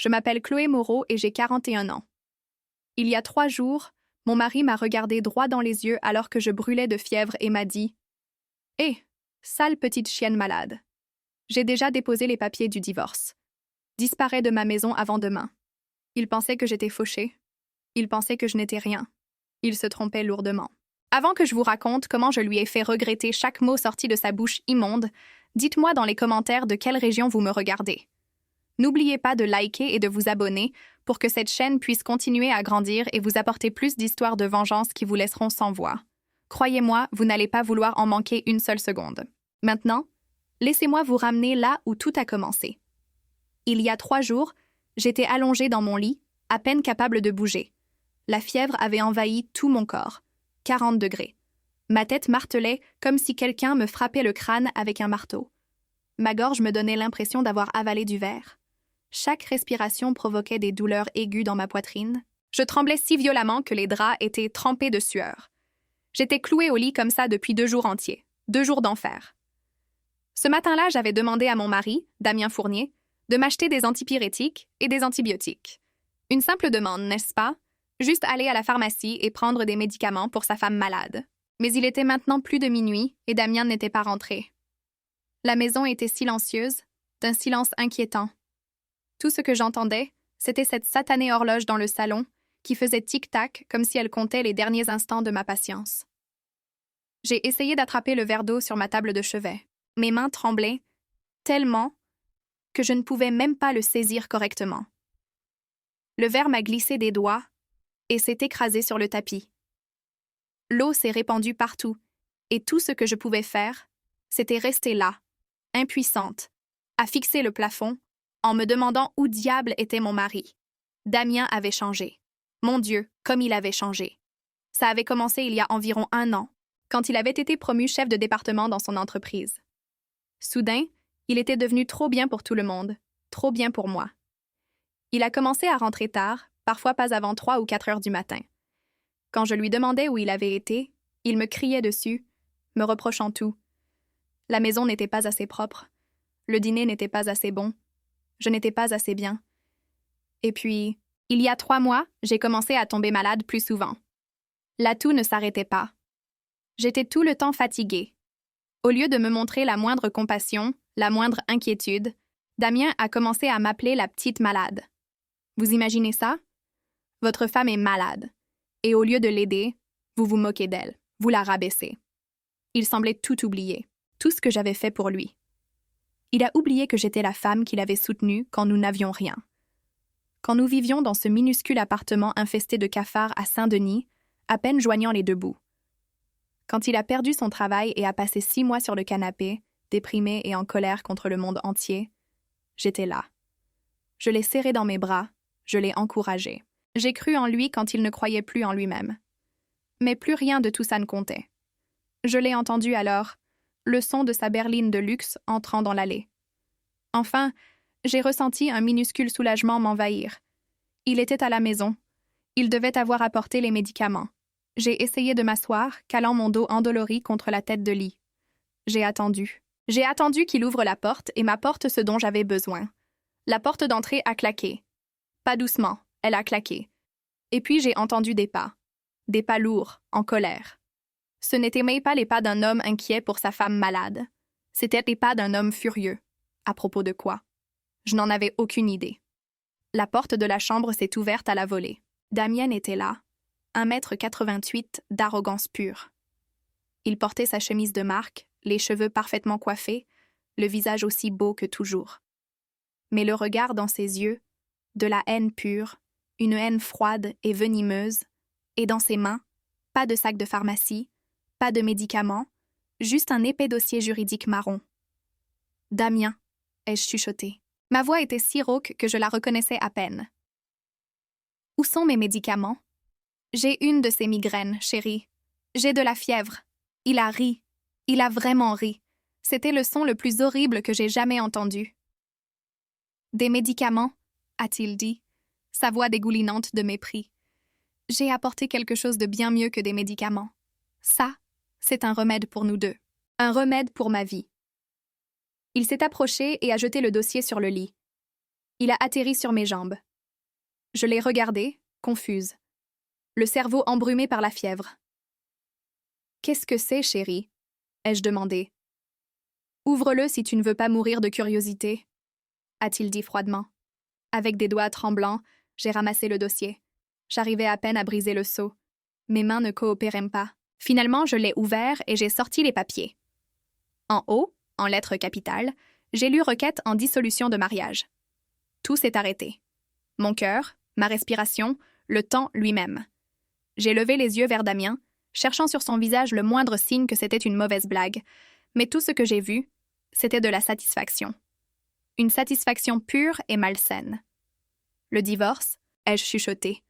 Je m'appelle Chloé Moreau et j'ai 41 ans. Il y a 3 jours, mon mari m'a regardé droit dans les yeux alors que je brûlais de fièvre et m'a dit « Hé, sale petite chienne malade. J'ai déjà déposé les papiers du divorce. Disparais de ma maison avant demain. » Il pensait que j'étais fauchée. Il pensait que je n'étais rien. Il se trompait lourdement. Avant que je vous raconte comment je lui ai fait regretter chaque mot sorti de sa bouche immonde, dites-moi dans les commentaires de quelle région vous me regardez. N'oubliez pas de liker et de vous abonner pour que cette chaîne puisse continuer à grandir et vous apporter plus d'histoires de vengeance qui vous laisseront sans voix. Croyez-moi, vous n'allez pas vouloir en manquer une seule seconde. Maintenant, laissez-moi vous ramener là où tout a commencé. Il y a 3 jours, j'étais allongée dans mon lit, à peine capable de bouger. La fièvre avait envahi tout mon corps. 40 degrés. Ma tête martelait comme si quelqu'un me frappait le crâne avec un marteau. Ma gorge me donnait l'impression d'avoir avalé du verre. Chaque respiration provoquait des douleurs aiguës dans ma poitrine. Je tremblais si violemment que les draps étaient trempés de sueur. J'étais clouée au lit comme ça depuis 2 jours entiers. 2 jours d'enfer. Ce matin-là, j'avais demandé à mon mari, Damien Fournier, de m'acheter des antipyrétiques et des antibiotiques. Une simple demande, n'est-ce pas? Juste aller à la pharmacie et prendre des médicaments pour sa femme malade. Mais il était maintenant plus de minuit et Damien n'était pas rentré. La maison était silencieuse, d'un silence inquiétant. Tout ce que j'entendais, c'était cette satanée horloge dans le salon qui faisait tic-tac comme si elle comptait les derniers instants de ma patience. J'ai essayé d'attraper le verre d'eau sur ma table de chevet. Mes mains tremblaient tellement que je ne pouvais même pas le saisir correctement. Le verre m'a glissé des doigts et s'est écrasé sur le tapis. L'eau s'est répandue partout, et tout ce que je pouvais faire, c'était rester là, impuissante, à fixer le plafond, en me demandant où diable était mon mari. Damien avait changé. Mon Dieu, comme il avait changé. Ça avait commencé il y a environ 1 an, quand il avait été promu chef de département dans son entreprise. Soudain, il était devenu trop bien pour tout le monde, trop bien pour moi. Il a commencé à rentrer tard, parfois pas avant 3 ou 4 heures du matin. Quand je lui demandais où il avait été, il me criait dessus, me reprochant tout. La maison n'était pas assez propre. Le dîner n'était pas assez bon. Je n'étais pas assez bien. Et puis, il y a 3 mois, j'ai commencé à tomber malade plus souvent. La toux ne s'arrêtait pas. J'étais tout le temps fatiguée. Au lieu de me montrer la moindre compassion, la moindre inquiétude, Damien a commencé à m'appeler la petite malade. Vous imaginez ça? Votre femme est malade. Et au lieu de l'aider, vous vous moquez d'elle, vous la rabaissez. Il semblait tout oublier, tout ce que j'avais fait pour lui. Il a oublié que j'étais la femme qu'il avait soutenue quand nous n'avions rien. Quand nous vivions dans ce minuscule appartement infesté de cafards à Saint-Denis, à peine joignant les 2 bouts. Quand il a perdu son travail et a passé 6 mois sur le canapé, déprimé et en colère contre le monde entier, j'étais là. Je l'ai serré dans mes bras, je l'ai encouragé. J'ai cru en lui quand il ne croyait plus en lui-même. Mais plus rien de tout ça ne comptait. Je l'ai entendu alors, le son de sa berline de luxe entrant dans l'allée. Enfin, j'ai ressenti un minuscule soulagement m'envahir. Il était à la maison. Il devait avoir apporté les médicaments. J'ai essayé de m'asseoir, calant mon dos endolori contre la tête de lit. J'ai attendu. J'ai attendu qu'il ouvre la porte et m'apporte ce dont j'avais besoin. La porte d'entrée a claqué. Pas doucement, elle a claqué. Et puis j'ai entendu des pas lourds, en colère. Ce n'étaient même pas les pas d'un homme inquiet pour sa femme malade. C'étaient les pas d'un homme furieux. À propos de quoi? Je n'en avais aucune idée. La porte de la chambre s'est ouverte à la volée. Damien était là, 1,88 m d'arrogance pure. Il portait sa chemise de marque, les cheveux parfaitement coiffés, le visage aussi beau que toujours. Mais le regard dans ses yeux, de la haine pure, une haine froide et venimeuse, et dans ses mains, pas de sac de pharmacie, pas de médicaments, juste un épais dossier juridique marron. « Damien », ai-je chuchoté. Ma voix était si rauque que je la reconnaissais à peine. « Où sont mes médicaments? »« J'ai une de ces migraines, chérie. J'ai de la fièvre. » Il a ri. Il a vraiment ri. C'était le son le plus horrible que j'ai jamais entendu. « Des médicaments ?» a-t-il dit, sa voix dégoulinante de mépris. J'ai apporté quelque chose de bien mieux que des médicaments. Ça, c'est un remède pour nous deux. Un remède pour ma vie. Il s'est approché et a jeté le dossier sur le lit. Il a atterri sur mes jambes. Je l'ai regardé, confuse. Le cerveau embrumé par la fièvre. « Qu'est-ce que c'est, chérie ?» ai-je demandé. « Ouvre-le si tu ne veux pas mourir de curiosité, » a-t-il dit froidement. Avec des doigts tremblants, j'ai ramassé le dossier. J'arrivais à peine à briser le seau. Mes mains ne coopéraient pas. Finalement, je l'ai ouvert et j'ai sorti les papiers. En haut, en lettres capitales, j'ai lu requête en dissolution de mariage. Tout s'est arrêté. Mon cœur, ma respiration, le temps lui-même. J'ai levé les yeux vers Damien, cherchant sur son visage le moindre signe que c'était une mauvaise blague, mais tout ce que j'ai vu, c'était de la satisfaction. Une satisfaction pure et malsaine. Le divorce, ai-je chuchoté.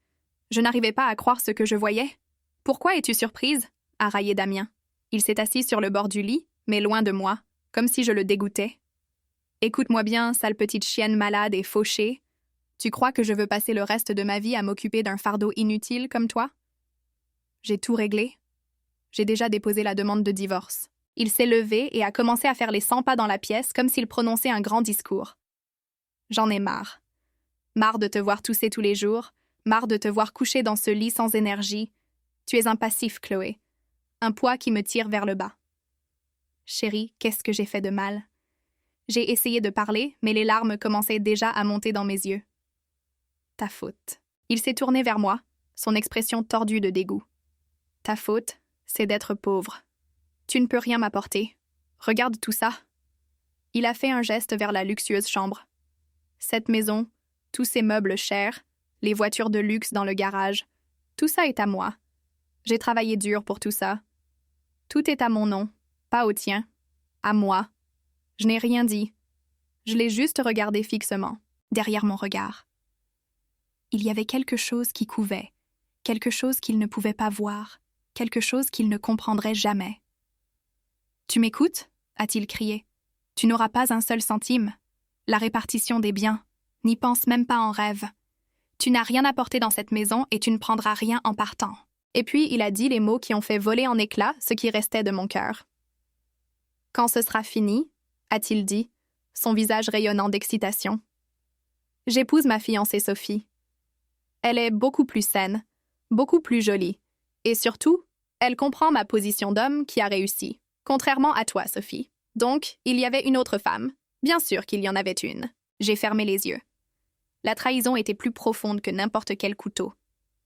Je n'arrivais pas à croire ce que je voyais. « Pourquoi es-tu surprise ?» a raillé Damien. Il s'est assis sur le bord du lit, mais loin de moi, comme si je le dégoûtais. « Écoute-moi bien, sale petite chienne malade et fauchée. Tu crois que je veux passer le reste de ma vie à m'occuper d'un fardeau inutile comme toi? J'ai tout réglé. J'ai déjà déposé la demande de divorce. » Il s'est levé et a commencé à faire les 100 pas dans la pièce comme s'il prononçait un grand discours. J'en ai marre. Marre de te voir tousser tous les jours, marre de te voir coucher dans ce lit sans énergie. Tu es un passif, Chloé. Un poids qui me tire vers le bas. Chérie, qu'est-ce que j'ai fait de mal? J'ai essayé de parler, mais les larmes commençaient déjà à monter dans mes yeux. Ta faute. Il s'est tourné vers moi, son expression tordue de dégoût. Ta faute, c'est d'être pauvre. Tu ne peux rien m'apporter. Regarde tout ça. Il a fait un geste vers la luxueuse chambre. Cette maison, tous ces meubles chers, les voitures de luxe dans le garage, tout ça est à moi. J'ai travaillé dur pour tout ça. Tout est à mon nom, pas au tien. À moi. Je n'ai rien dit. Je l'ai juste regardé fixement, derrière mon regard. Il y avait quelque chose qui couvait, quelque chose qu'il ne pouvait pas voir, quelque chose qu'il ne comprendrait jamais. « Tu m'écoutes ?» a-t-il crié. « Tu n'auras pas un seul centime. La répartition des biens. N'y pense même pas en rêve. Tu n'as rien apporté dans cette maison et tu ne prendras rien en partant. » Et puis il a dit les mots qui ont fait voler en éclats ce qui restait de mon cœur. « Quand ce sera fini, » a-t-il dit, son visage rayonnant d'excitation. « J'épouse ma fiancée Sophie. Elle est beaucoup plus saine, beaucoup plus jolie. Et surtout, elle comprend ma position d'homme qui a réussi. Contrairement à toi, Sophie. Donc, il y avait une autre femme. Bien sûr qu'il y en avait une. » J'ai fermé les yeux. La trahison était plus profonde que n'importe quel couteau.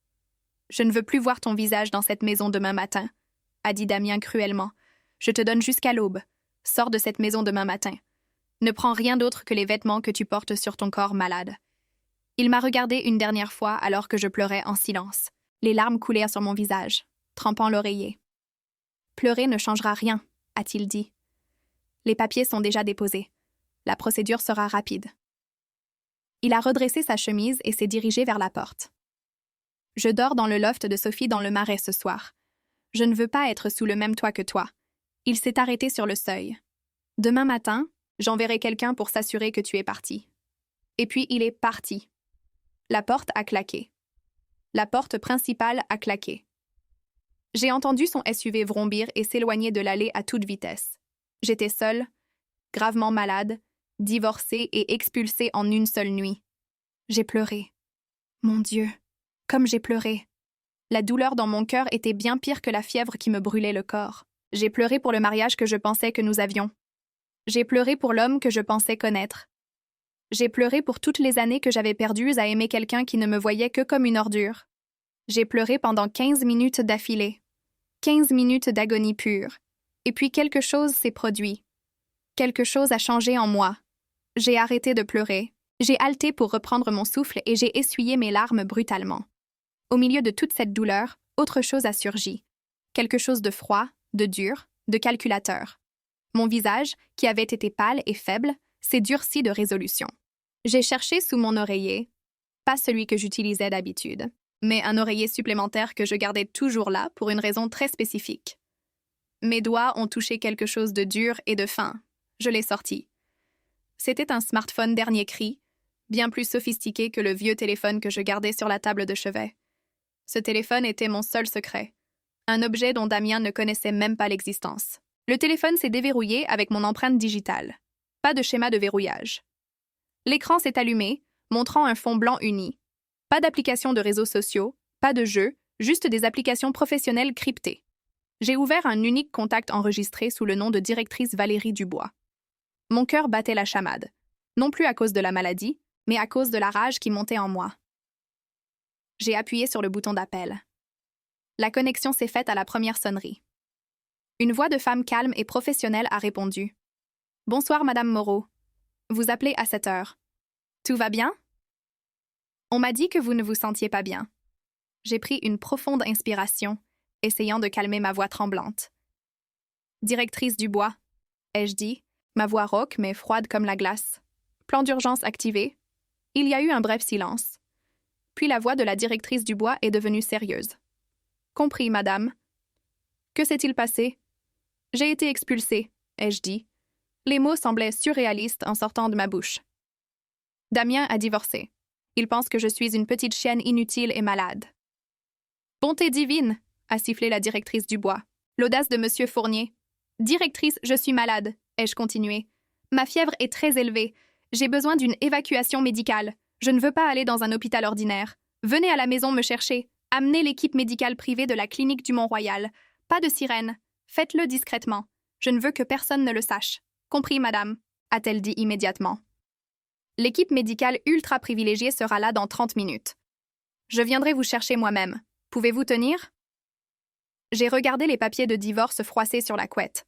« Je ne veux plus voir ton visage dans cette maison demain matin, » a dit Damien cruellement. « Je te donne jusqu'à l'aube. Sors de cette maison demain matin. Ne prends rien d'autre que les vêtements que tu portes sur ton corps malade. » Il m'a regardé une dernière fois alors que je pleurais en silence. Les larmes coulèrent sur mon visage, trempant l'oreiller. « Pleurer ne changera rien, » a-t-il dit. « Les papiers sont déjà déposés. La procédure sera rapide. » Il a redressé sa chemise et s'est dirigé vers la porte. « Je dors dans le loft de Sophie dans le Marais ce soir. Je ne veux pas être sous le même toit que toi. » Il s'est arrêté sur le seuil. « Demain matin, j'enverrai quelqu'un pour s'assurer que tu es parti. » Et puis il est parti. La porte a claqué. La porte principale a claqué. J'ai entendu son SUV vrombir et s'éloigner de l'allée à toute vitesse. J'étais seule, gravement malade, divorcée et expulsée en une seule nuit. J'ai pleuré. Mon Dieu, comme j'ai pleuré. La douleur dans mon cœur était bien pire que la fièvre qui me brûlait le corps. J'ai pleuré pour le mariage que je pensais que nous avions. J'ai pleuré pour l'homme que je pensais connaître. J'ai pleuré pour toutes les années que j'avais perdues à aimer quelqu'un qui ne me voyait que comme une ordure. J'ai pleuré pendant 15 minutes d'affilée. 15 minutes d'agonie pure. Et puis quelque chose s'est produit. Quelque chose a changé en moi. J'ai arrêté de pleurer. J'ai haleté pour reprendre mon souffle et j'ai essuyé mes larmes brutalement. Au milieu de toute cette douleur, autre chose a surgi. Quelque chose de froid, de dur, de calculateur. Mon visage, qui avait été pâle et faible, s'est durci de résolution. J'ai cherché sous mon oreiller, pas celui que j'utilisais d'habitude, mais un oreiller supplémentaire que je gardais toujours là pour une raison très spécifique. Mes doigts ont touché quelque chose de dur et de fin. Je l'ai sorti. C'était un smartphone dernier cri, bien plus sophistiqué que le vieux téléphone que je gardais sur la table de chevet. Ce téléphone était mon seul secret, un objet dont Damien ne connaissait même pas l'existence. Le téléphone s'est déverrouillé avec mon empreinte digitale. Pas de schéma de verrouillage. L'écran s'est allumé, montrant un fond blanc uni. Pas d'application de réseaux sociaux, pas de jeux, juste des applications professionnelles cryptées. J'ai ouvert un unique contact enregistré sous le nom de directrice Valérie Dubois. Mon cœur battait la chamade, non plus à cause de la maladie, mais à cause de la rage qui montait en moi. J'ai appuyé sur le bouton d'appel. La connexion s'est faite à la première sonnerie. Une voix de femme calme et professionnelle a répondu. « Bonsoir, Madame Moreau. Vous appelez à cette heure. Tout va bien? On m'a dit que vous ne vous sentiez pas bien. » J'ai pris une profonde inspiration, essayant de calmer ma voix tremblante. « Directrice Dubois, » ai-je dit, ma voix rauque mais froide comme la glace. « Plan d'urgence activé. » Il y a eu un bref silence. Puis la voix de la directrice Dubois est devenue sérieuse. « Compris, madame. »« Que s'est-il passé? »« J'ai été expulsée, » ai-je dit. Les mots semblaient surréalistes en sortant de ma bouche. « Damien a divorcé. Il pense que je suis une petite chienne inutile et malade. »« Bonté divine !» a sifflé la directrice Dubois. L'audace de Monsieur Fournier. « Directrice, je suis malade, » ai-je continué. « Ma fièvre est très élevée. J'ai besoin d'une évacuation médicale. Je ne veux pas aller dans un hôpital ordinaire. Venez à la maison me chercher. Amenez l'équipe médicale privée de la clinique du Mont-Royal. Pas de sirène. Faites-le discrètement. Je ne veux que personne ne le sache. Compris, madame, a-t-elle dit immédiatement. L'équipe médicale ultra privilégiée sera là dans 30 minutes. Je viendrai vous chercher moi-même. Pouvez-vous tenir? J'ai regardé les papiers de divorce froissés sur la couette.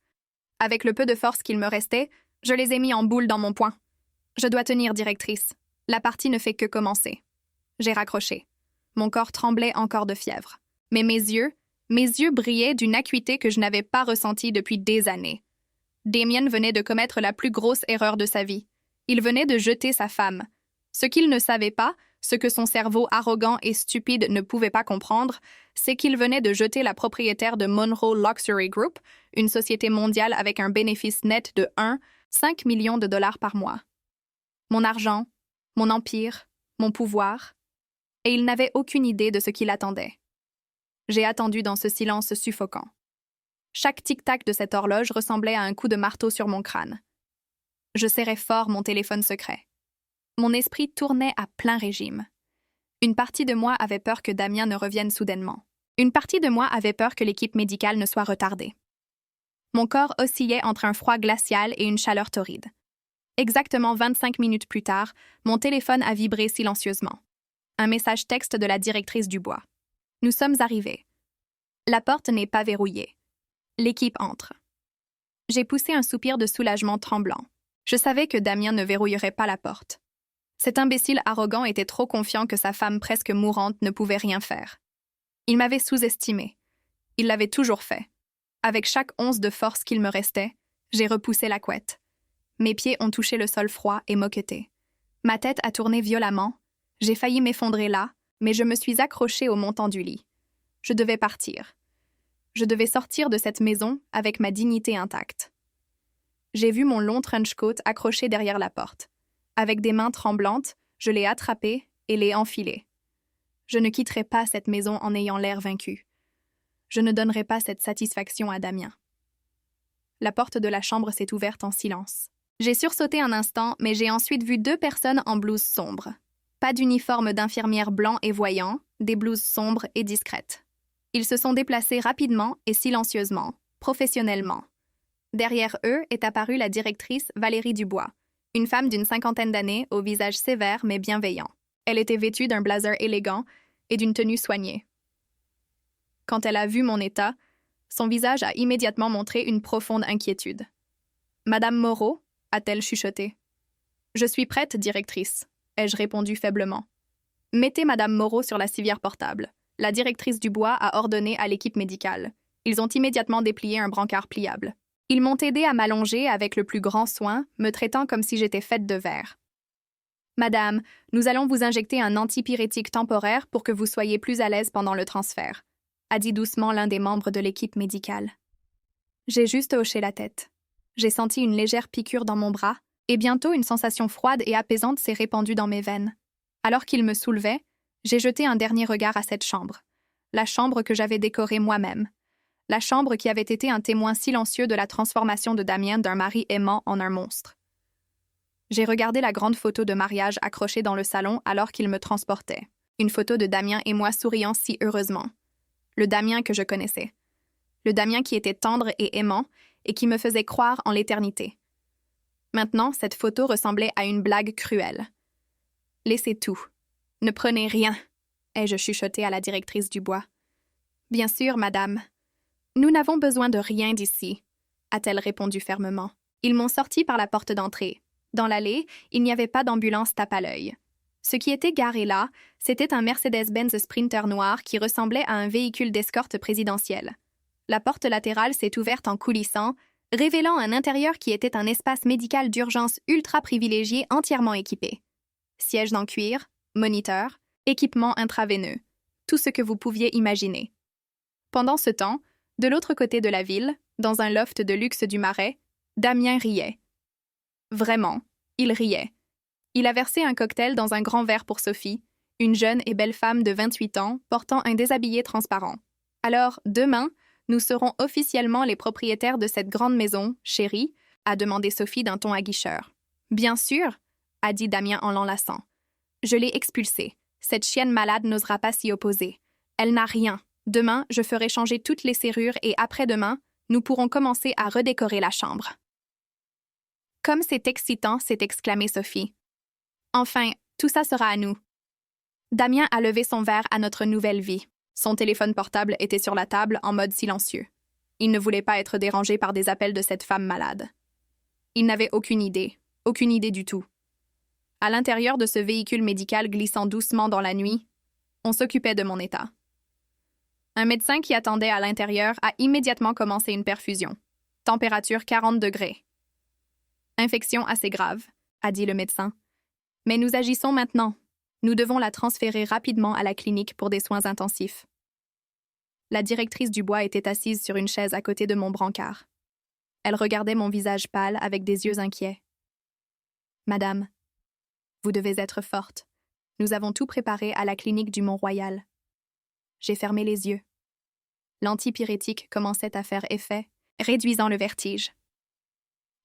Avec le peu de force qu'il me restait, je les ai mis en boule dans mon poing. Je dois tenir, directrice. La partie ne fait que commencer. J'ai raccroché. Mon corps tremblait encore de fièvre. Mais mes yeux brillaient d'une acuité que je n'avais pas ressentie depuis des années. Damien venait de commettre la plus grosse erreur de sa vie. Il venait de jeter sa femme. Ce qu'il ne savait pas, ce que son cerveau arrogant et stupide ne pouvait pas comprendre, c'est qu'il venait de jeter la propriétaire de Monroe Luxury Group, une société mondiale avec un bénéfice net de 5 millions de dollars par mois. Mon argent, mon empire, mon pouvoir, et il n'avait aucune idée de ce qui l'attendait. J'ai attendu dans ce silence suffocant. Chaque tic-tac de cette horloge ressemblait à un coup de marteau sur mon crâne. Je serrais fort mon téléphone secret. Mon esprit tournait à plein régime. Une partie de moi avait peur que Damien ne revienne soudainement. Une partie de moi avait peur que l'équipe médicale ne soit retardée. Mon corps oscillait entre un froid glacial et une chaleur torride. Exactement 25 minutes plus tard, mon téléphone a vibré silencieusement. Un message texte de la directrice Dubois. « Nous sommes arrivés. La porte n'est pas verrouillée. L'équipe entre. » J'ai poussé un soupir de soulagement tremblant. Je savais que Damien ne verrouillerait pas la porte. Cet imbécile arrogant était trop confiant que sa femme presque mourante ne pouvait rien faire. Il m'avait sous-estimé. Il l'avait toujours fait. Avec chaque once de force qu'il me restait, j'ai repoussé la couette. Mes pieds ont touché le sol froid et moqueté. Ma tête a tourné violemment. J'ai failli m'effondrer là, mais je me suis accrochée au montant du lit. Je devais partir. Je devais sortir de cette maison avec ma dignité intacte. J'ai vu mon long trench coat accroché derrière la porte. Avec des mains tremblantes, je l'ai attrapé et l'ai enfilé. Je ne quitterai pas cette maison en ayant l'air vaincu. Je ne donnerai pas cette satisfaction à Damien. La porte de la chambre s'est ouverte en silence. J'ai sursauté un instant, mais j'ai ensuite vu 2 personnes en blouse sombre. Pas d'uniforme d'infirmière blanc et voyant, des blouses sombres et discrètes. Ils se sont déplacés rapidement et silencieusement, professionnellement. Derrière eux est apparue la directrice Valérie Dubois, une femme d'une 50aine d'années au visage sévère mais bienveillant. Elle était vêtue d'un blazer élégant et d'une tenue soignée. Quand elle a vu mon état, son visage a immédiatement montré une profonde inquiétude. « Madame Moreau ?» a-t-elle chuchoté. « Je suis prête, directrice », ai-je répondu faiblement. « Mettez Madame Moreau sur la civière portable. » La directrice Dubois a ordonné à l'équipe médicale. Ils ont immédiatement déplié un brancard pliable. Ils m'ont aidé à m'allonger avec le plus grand soin, me traitant comme si j'étais faite de verre. « Madame, nous allons vous injecter un antipyrétique temporaire pour que vous soyez plus à l'aise pendant le transfert », a dit doucement l'un des membres de l'équipe médicale. J'ai juste hoché la tête. J'ai senti une légère piqûre dans mon bras, et bientôt une sensation froide et apaisante s'est répandue dans mes veines. Alors qu'il me soulevait, j'ai jeté un dernier regard à cette chambre, la chambre que j'avais décorée moi-même, la chambre qui avait été un témoin silencieux de la transformation de Damien d'un mari aimant en un monstre. J'ai regardé la grande photo de mariage accrochée dans le salon alors qu'il me transportait. Une photo de Damien et moi souriant si heureusement. Le Damien que je connaissais. Le Damien qui était tendre et aimant et qui me faisait croire en l'éternité. Maintenant, cette photo ressemblait à une blague cruelle. « Laissez tout. Ne prenez rien », ai-je chuchoté à la directrice du bois. « Bien sûr, madame. Nous n'avons besoin de rien d'ici », a-t-elle répondu fermement. Ils m'ont sorti par la porte d'entrée. Dans l'allée, il n'y avait pas d'ambulance tape à l'œil. Ce qui était garé là, c'était un Mercedes-Benz Sprinter noir qui ressemblait à un véhicule d'escorte présidentielle. La porte latérale s'est ouverte en coulissant, révélant un intérieur qui était un espace médical d'urgence ultra privilégié entièrement équipé. Sièges en cuir, moniteur, équipement intraveineux, tout ce que vous pouviez imaginer. Pendant ce temps, de l'autre côté de la ville, dans un loft de luxe du Marais, Damien riait. Vraiment, il riait. Il a versé un cocktail dans un grand verre pour Sophie, une jeune et belle femme de 28 ans portant un déshabillé transparent. Alors, demain, nous serons officiellement les propriétaires de cette grande maison, chérie, a demandé Sophie d'un ton aguicheur. Bien sûr, a dit Damien en l'enlaçant. Je l'ai expulsée. Cette chienne malade n'osera pas s'y opposer. Elle n'a rien. Demain, je ferai changer toutes les serrures et après-demain, nous pourrons commencer à redécorer la chambre. Comme c'est excitant, s'est exclamée Sophie. Enfin, tout ça sera à nous. Damien a levé son verre à notre nouvelle vie. Son téléphone portable était sur la table en mode silencieux. Il ne voulait pas être dérangé par des appels de cette femme malade. Il n'avait aucune idée du tout. À l'intérieur de ce véhicule médical glissant doucement dans la nuit, on s'occupait de mon état. Un médecin qui attendait à l'intérieur a immédiatement commencé une perfusion. Température 40 degrés. Infection assez grave, a dit le médecin. Mais nous agissons maintenant. Nous devons la transférer rapidement à la clinique pour des soins intensifs. La directrice du bois était assise sur une chaise à côté de mon brancard. Elle regardait mon visage pâle avec des yeux inquiets. « Madame, vous devez être forte. Nous avons tout préparé à la clinique du Mont-Royal. » J'ai fermé les yeux. L'antipyrétique commençait à faire effet, réduisant le vertige.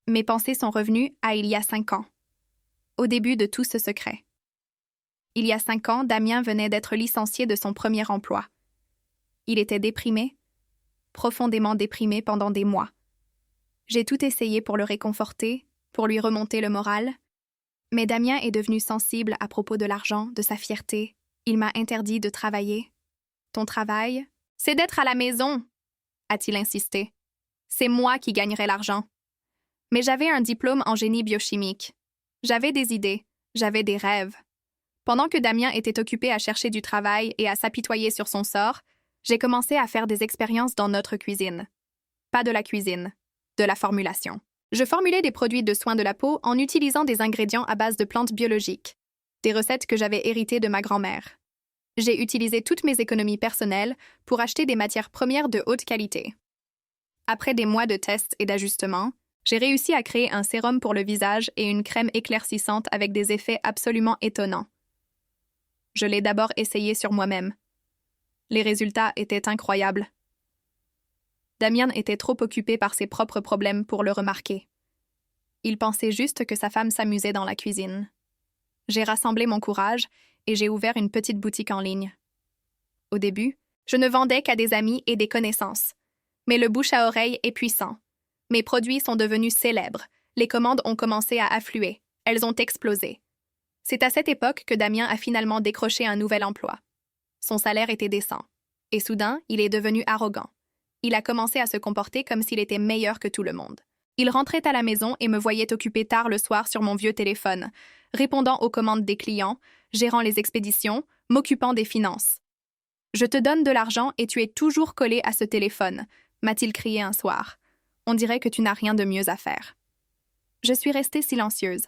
Mes pensées sont revenues à il y a 5 ans, au début de tout ce secret. Il y a 5 ans, Damien venait d'être licencié de son premier emploi. Il était déprimé, profondément déprimé pendant des mois. J'ai tout essayé pour le réconforter, pour lui remonter le moral. Mais Damien est devenu sensible à propos de l'argent, de sa fierté. Il m'a interdit de travailler. « Ton travail, c'est d'être à la maison », a-t-il insisté. « C'est moi qui gagnerai l'argent. » Mais j'avais un diplôme en génie biochimique. J'avais des idées, j'avais des rêves. Pendant que Damien était occupé à chercher du travail et à s'apitoyer sur son sort, j'ai commencé à faire des expériences dans notre cuisine. Pas de la cuisine, de la formulation. Je formulais des produits de soins de la peau en utilisant des ingrédients à base de plantes biologiques, des recettes que j'avais héritées de ma grand-mère. J'ai utilisé toutes mes économies personnelles pour acheter des matières premières de haute qualité. Après des mois de tests et d'ajustements, j'ai réussi à créer un sérum pour le visage et une crème éclaircissante avec des effets absolument étonnants. Je l'ai d'abord essayé sur moi-même. Les résultats étaient incroyables. Damien était trop occupé par ses propres problèmes pour le remarquer. Il pensait juste que sa femme s'amusait dans la cuisine. J'ai rassemblé mon courage et j'ai ouvert une petite boutique en ligne. Au début, je ne vendais qu'à des amis et des connaissances. Mais le bouche à oreille est puissant. Mes produits sont devenus célèbres. Les commandes ont commencé à affluer. Elles ont explosé. C'est à cette époque que Damien a finalement décroché un nouvel emploi. Son salaire était décent. Et soudain, il est devenu arrogant. Il a commencé à se comporter comme s'il était meilleur que tout le monde. Il rentrait à la maison et me voyait occupé tard le soir sur mon vieux téléphone, répondant aux commandes des clients, gérant les expéditions, m'occupant des finances. « Je te donne de l'argent et tu es toujours collé à ce téléphone », m'a-t-il crié un soir. « On dirait que tu n'as rien de mieux à faire. » Je suis restée silencieuse.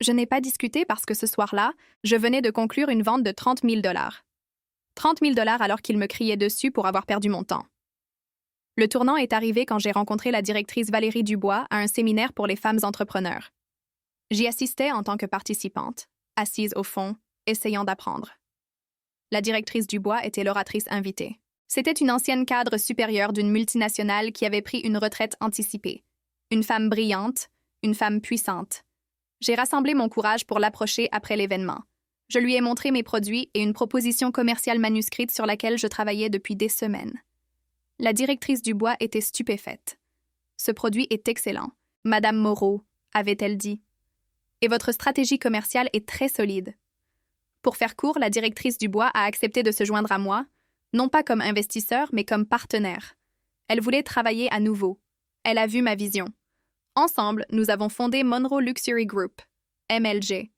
Je n'ai pas discuté parce que ce soir-là, je venais de conclure une vente de 30 000 $. 30 000 $ alors qu'il me criait dessus pour avoir perdu mon temps. Le tournant est arrivé quand j'ai rencontré la directrice Valérie Dubois à un séminaire pour les femmes entrepreneurs. J'y assistais en tant que participante, assise au fond, essayant d'apprendre. La directrice Dubois était l'oratrice invitée. C'était une ancienne cadre supérieure d'une multinationale qui avait pris une retraite anticipée. Une femme brillante, une femme puissante. J'ai rassemblé mon courage pour l'approcher après l'événement. Je lui ai montré mes produits et une proposition commerciale manuscrite sur laquelle je travaillais depuis des semaines. La directrice du bois était stupéfaite. « Ce produit est excellent, Madame Moreau », avait-elle dit. « Et votre stratégie commerciale est très solide. » Pour faire court, la directrice du bois a accepté de se joindre à moi, non pas comme investisseur, mais comme partenaire. Elle voulait travailler à nouveau. Elle a vu ma vision. Ensemble, nous avons fondé Monroe Luxury Group, MLG.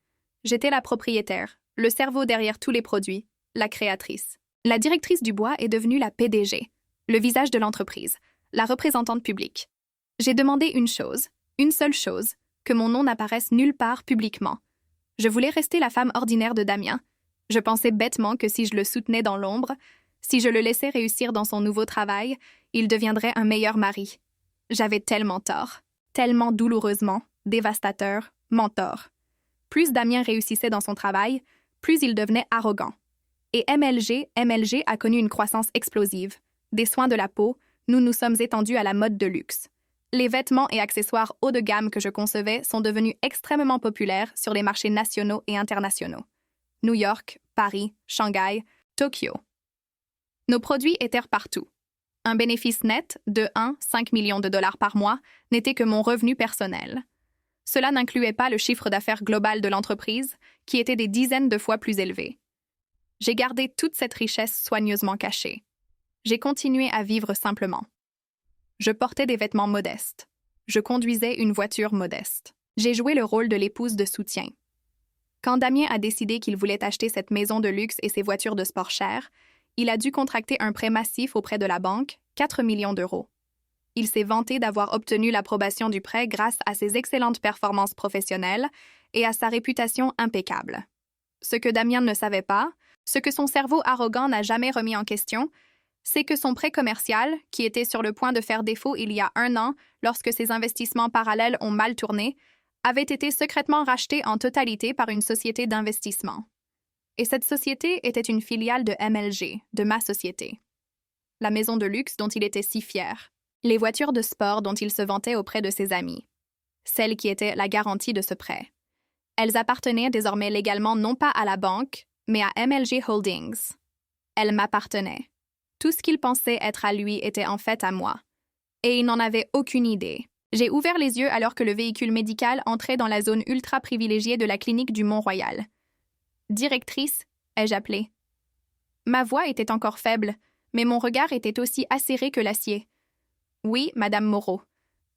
J'étais la propriétaire, le cerveau derrière tous les produits, la créatrice. La directrice du bois est devenue la PDG, le visage de l'entreprise, la représentante publique. J'ai demandé une chose, une seule chose, que mon nom n'apparaisse nulle part publiquement. Je voulais rester la femme ordinaire de Damien. Je pensais bêtement que si je le soutenais dans l'ombre, si je le laissais réussir dans son nouveau travail, il deviendrait un meilleur mari. J'avais tellement tort, tellement douloureusement, dévastateur, mentor. Plus Damien réussissait dans son travail, plus il devenait arrogant. Et MLG a connu une croissance explosive. Des soins de la peau, nous nous sommes étendus à la mode de luxe. Les vêtements et accessoires haut de gamme que je concevais sont devenus extrêmement populaires sur les marchés nationaux et internationaux. New York, Paris, Shanghai, Tokyo. Nos produits étaient partout. Un bénéfice net de 5 millions de dollars par mois n'était que mon revenu personnel. Cela n'incluait pas le chiffre d'affaires global de l'entreprise, qui était des dizaines de fois plus élevé. J'ai gardé toute cette richesse soigneusement cachée. J'ai continué à vivre simplement. Je portais des vêtements modestes. Je conduisais une voiture modeste. J'ai joué le rôle de l'épouse de soutien. Quand Damien a décidé qu'il voulait acheter cette maison de luxe et ses voitures de sport chères, il a dû contracter un prêt massif auprès de la banque, 4 millions d'euros. Il s'est vanté d'avoir obtenu l'approbation du prêt grâce à ses excellentes performances professionnelles et à sa réputation impeccable. Ce que Damien ne savait pas, ce que son cerveau arrogant n'a jamais remis en question, c'est que son prêt commercial, qui était sur le point de faire défaut il y a 1 an lorsque ses investissements parallèles ont mal tourné, avait été secrètement racheté en totalité par une société d'investissement. Et cette société était une filiale de MLG, de ma société. La maison de luxe dont il était si fier. Les voitures de sport dont il se vantait auprès de ses amis. Celles qui étaient la garantie de ce prêt. Elles appartenaient désormais légalement non pas à la banque, mais à MLG Holdings. Elles m'appartenaient. Tout ce qu'il pensait être à lui était en fait à moi. Et il n'en avait aucune idée. J'ai ouvert les yeux alors que le véhicule médical entrait dans la zone ultra privilégiée de la clinique du Mont-Royal. « Directrice », ai-je appelé. Ma voix était encore faible, mais mon regard était aussi acéré que l'acier. « Oui, Madame Moreau. »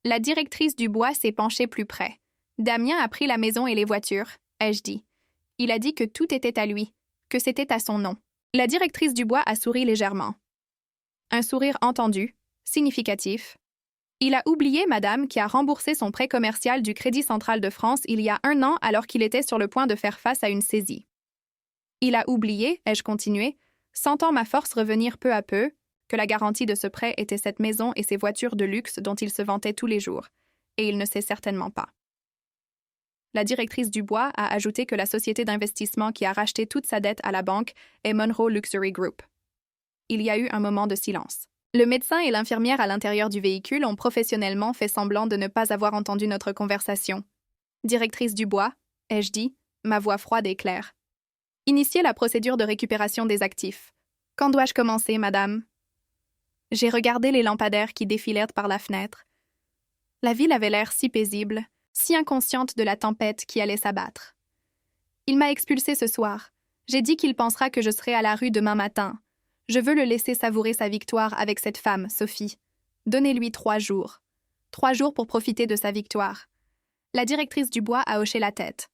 La directrice du bois s'est penchée plus près. « Damien a pris la maison et les voitures », ai-je dit. Il a dit que tout était à lui, que c'était à son nom. La directrice du bois a souri légèrement. Un sourire entendu, significatif. Il a oublié, madame, qui a remboursé son prêt commercial du Crédit Central de France il y a 1 an alors qu'il était sur le point de faire face à une saisie. Il a oublié, ai-je continué, sentant ma force revenir peu à peu, que la garantie de ce prêt était cette maison et ces voitures de luxe dont il se vantait tous les jours, et il ne sait certainement pas. La directrice du bois a ajouté que la société d'investissement qui a racheté toute sa dette à la banque est Monroe Luxury Group. Il y a eu un moment de silence. Le médecin et l'infirmière à l'intérieur du véhicule ont professionnellement fait semblant de ne pas avoir entendu notre conversation. « Directrice du bois », ai-je dit, ma voix froide et claire. « Initiez la procédure de récupération des actifs. Quand dois-je commencer, madame ?» J'ai regardé les lampadaires qui défilèrent par la fenêtre. La ville avait l'air si paisible, si inconsciente de la tempête qui allait s'abattre. Il m'a expulsée ce soir. J'ai dit qu'il pensera que je serai à la rue demain matin. Je veux le laisser savourer sa victoire avec cette femme, Sophie. Donnez-lui 3 jours. 3 jours pour profiter de sa victoire. La directrice du bois a hoché la tête.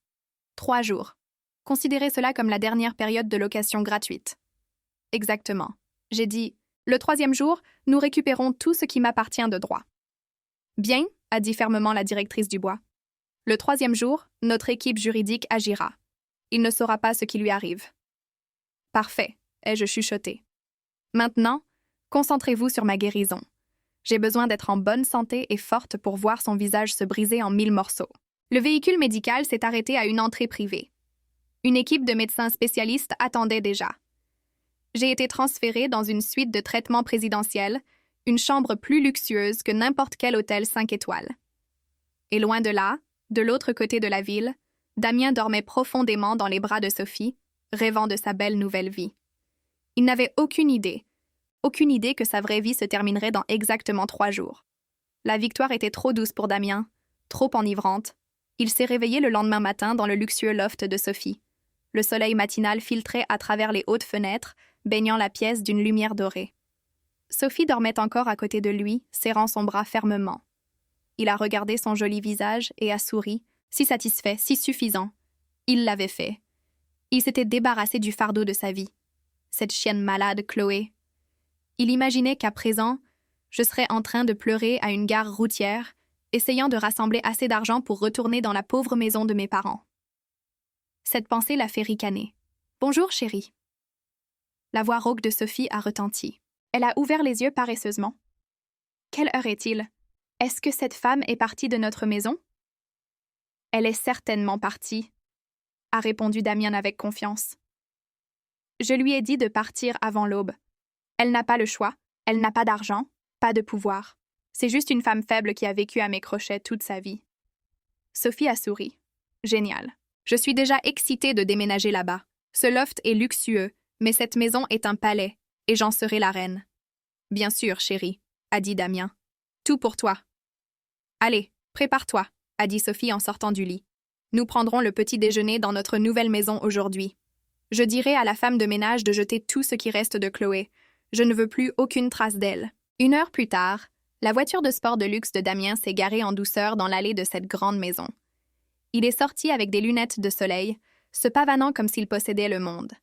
3 jours. Considérez cela comme la dernière période de location gratuite. Exactement. J'ai dit, le 3e jour, nous récupérons tout ce qui m'appartient de droit. Bien, a dit fermement la directrice du bois. Le 3e jour, notre équipe juridique agira. Il ne saura pas ce qui lui arrive. Parfait, ai-je chuchoté. Maintenant, concentrez-vous sur ma guérison. J'ai besoin d'être en bonne santé et forte pour voir son visage se briser en 1000 morceaux. Le véhicule médical s'est arrêté à une entrée privée. Une équipe de médecins spécialistes attendait déjà. J'ai été transférée dans une suite de traitement présidentiel, une chambre plus luxueuse que n'importe quel hôtel 5 étoiles. Et loin de là, de l'autre côté de la ville, Damien dormait profondément dans les bras de Sophie, rêvant de sa belle nouvelle vie. Il n'avait aucune idée que sa vraie vie se terminerait dans exactement 3 jours. La victoire était trop douce pour Damien, trop enivrante. Il s'est réveillé le lendemain matin dans le luxueux loft de Sophie. Le soleil matinal filtrait à travers les hautes fenêtres, baignant la pièce d'une lumière dorée. Sophie dormait encore à côté de lui, serrant son bras fermement. Il a regardé son joli visage et a souri, si satisfait, si suffisant. Il l'avait fait. Il s'était débarrassé du fardeau de sa vie. Cette chienne malade, Chloé. Il imaginait qu'à présent, je serais en train de pleurer à une gare routière, essayant de rassembler assez d'argent pour retourner dans la pauvre maison de mes parents. Cette pensée l'a fait ricaner. « Bonjour, chérie. » La voix rauque de Sophie a retenti. Elle a ouvert les yeux paresseusement. « Quelle heure est-il? Est-ce que cette femme est partie de notre maison? » « Elle est certainement partie, » a répondu Damien avec confiance. « Je lui ai dit de partir avant l'aube. Elle n'a pas le choix, elle n'a pas d'argent, pas de pouvoir. C'est juste une femme faible qui a vécu à mes crochets toute sa vie. » Sophie a souri. « Génial. Je suis déjà excitée de déménager là-bas. Ce loft est luxueux, mais cette maison est un palais, et j'en serai la reine. »« Bien sûr, chérie, » a dit Damien. « Tout pour toi. »« Allez, prépare-toi, » a dit Sophie en sortant du lit. « Nous prendrons le petit déjeuner dans notre nouvelle maison aujourd'hui. Je dirai à la femme de ménage de jeter tout ce qui reste de Chloé. Je ne veux plus aucune trace d'elle. » 1 heure plus tard, la voiture de sport de luxe de Damien s'est garée en douceur dans l'allée de cette grande maison. Il est sorti avec des lunettes de soleil, se pavanant comme s'il possédait le monde.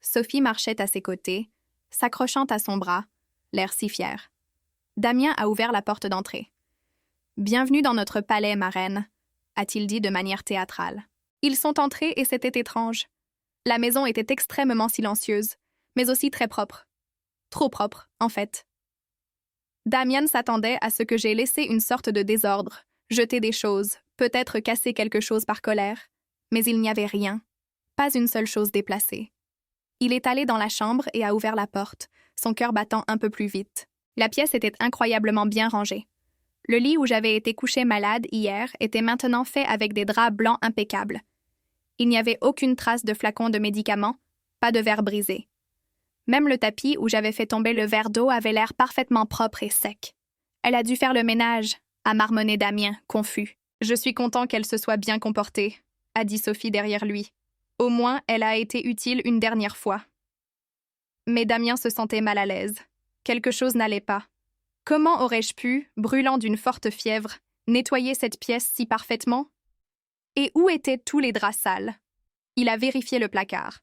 Sophie marchait à ses côtés, s'accrochant à son bras, l'air si fier. Damien a ouvert la porte d'entrée. « Bienvenue dans notre palais, ma reine », a-t-il dit de manière théâtrale. Ils sont entrés et c'était étrange. La maison était extrêmement silencieuse, mais aussi très propre. Trop propre, en fait. Damien s'attendait à ce que j'ai laissé une sorte de désordre, jeté des choses, peut-être cassé quelque chose par colère, mais il n'y avait rien, pas une seule chose déplacée. Il est allé dans la chambre et a ouvert la porte, son cœur battant un peu plus vite. La pièce était incroyablement bien rangée. Le lit où j'avais été couchée malade hier était maintenant fait avec des draps blancs impeccables. Il n'y avait aucune trace de flacon de médicaments, pas de verre brisé. Même le tapis où j'avais fait tomber le verre d'eau avait l'air parfaitement propre et sec. Elle a dû faire le ménage, a marmonné Damien, confus. Je suis content qu'elle se soit bien comportée, a dit Sophie derrière lui. Au moins, elle a été utile une dernière fois. Mais Damien se sentait mal à l'aise. Quelque chose n'allait pas. Comment aurais-je pu, brûlant d'une forte fièvre, nettoyer cette pièce si parfaitement? Et où étaient tous les draps sales? Il a vérifié le placard.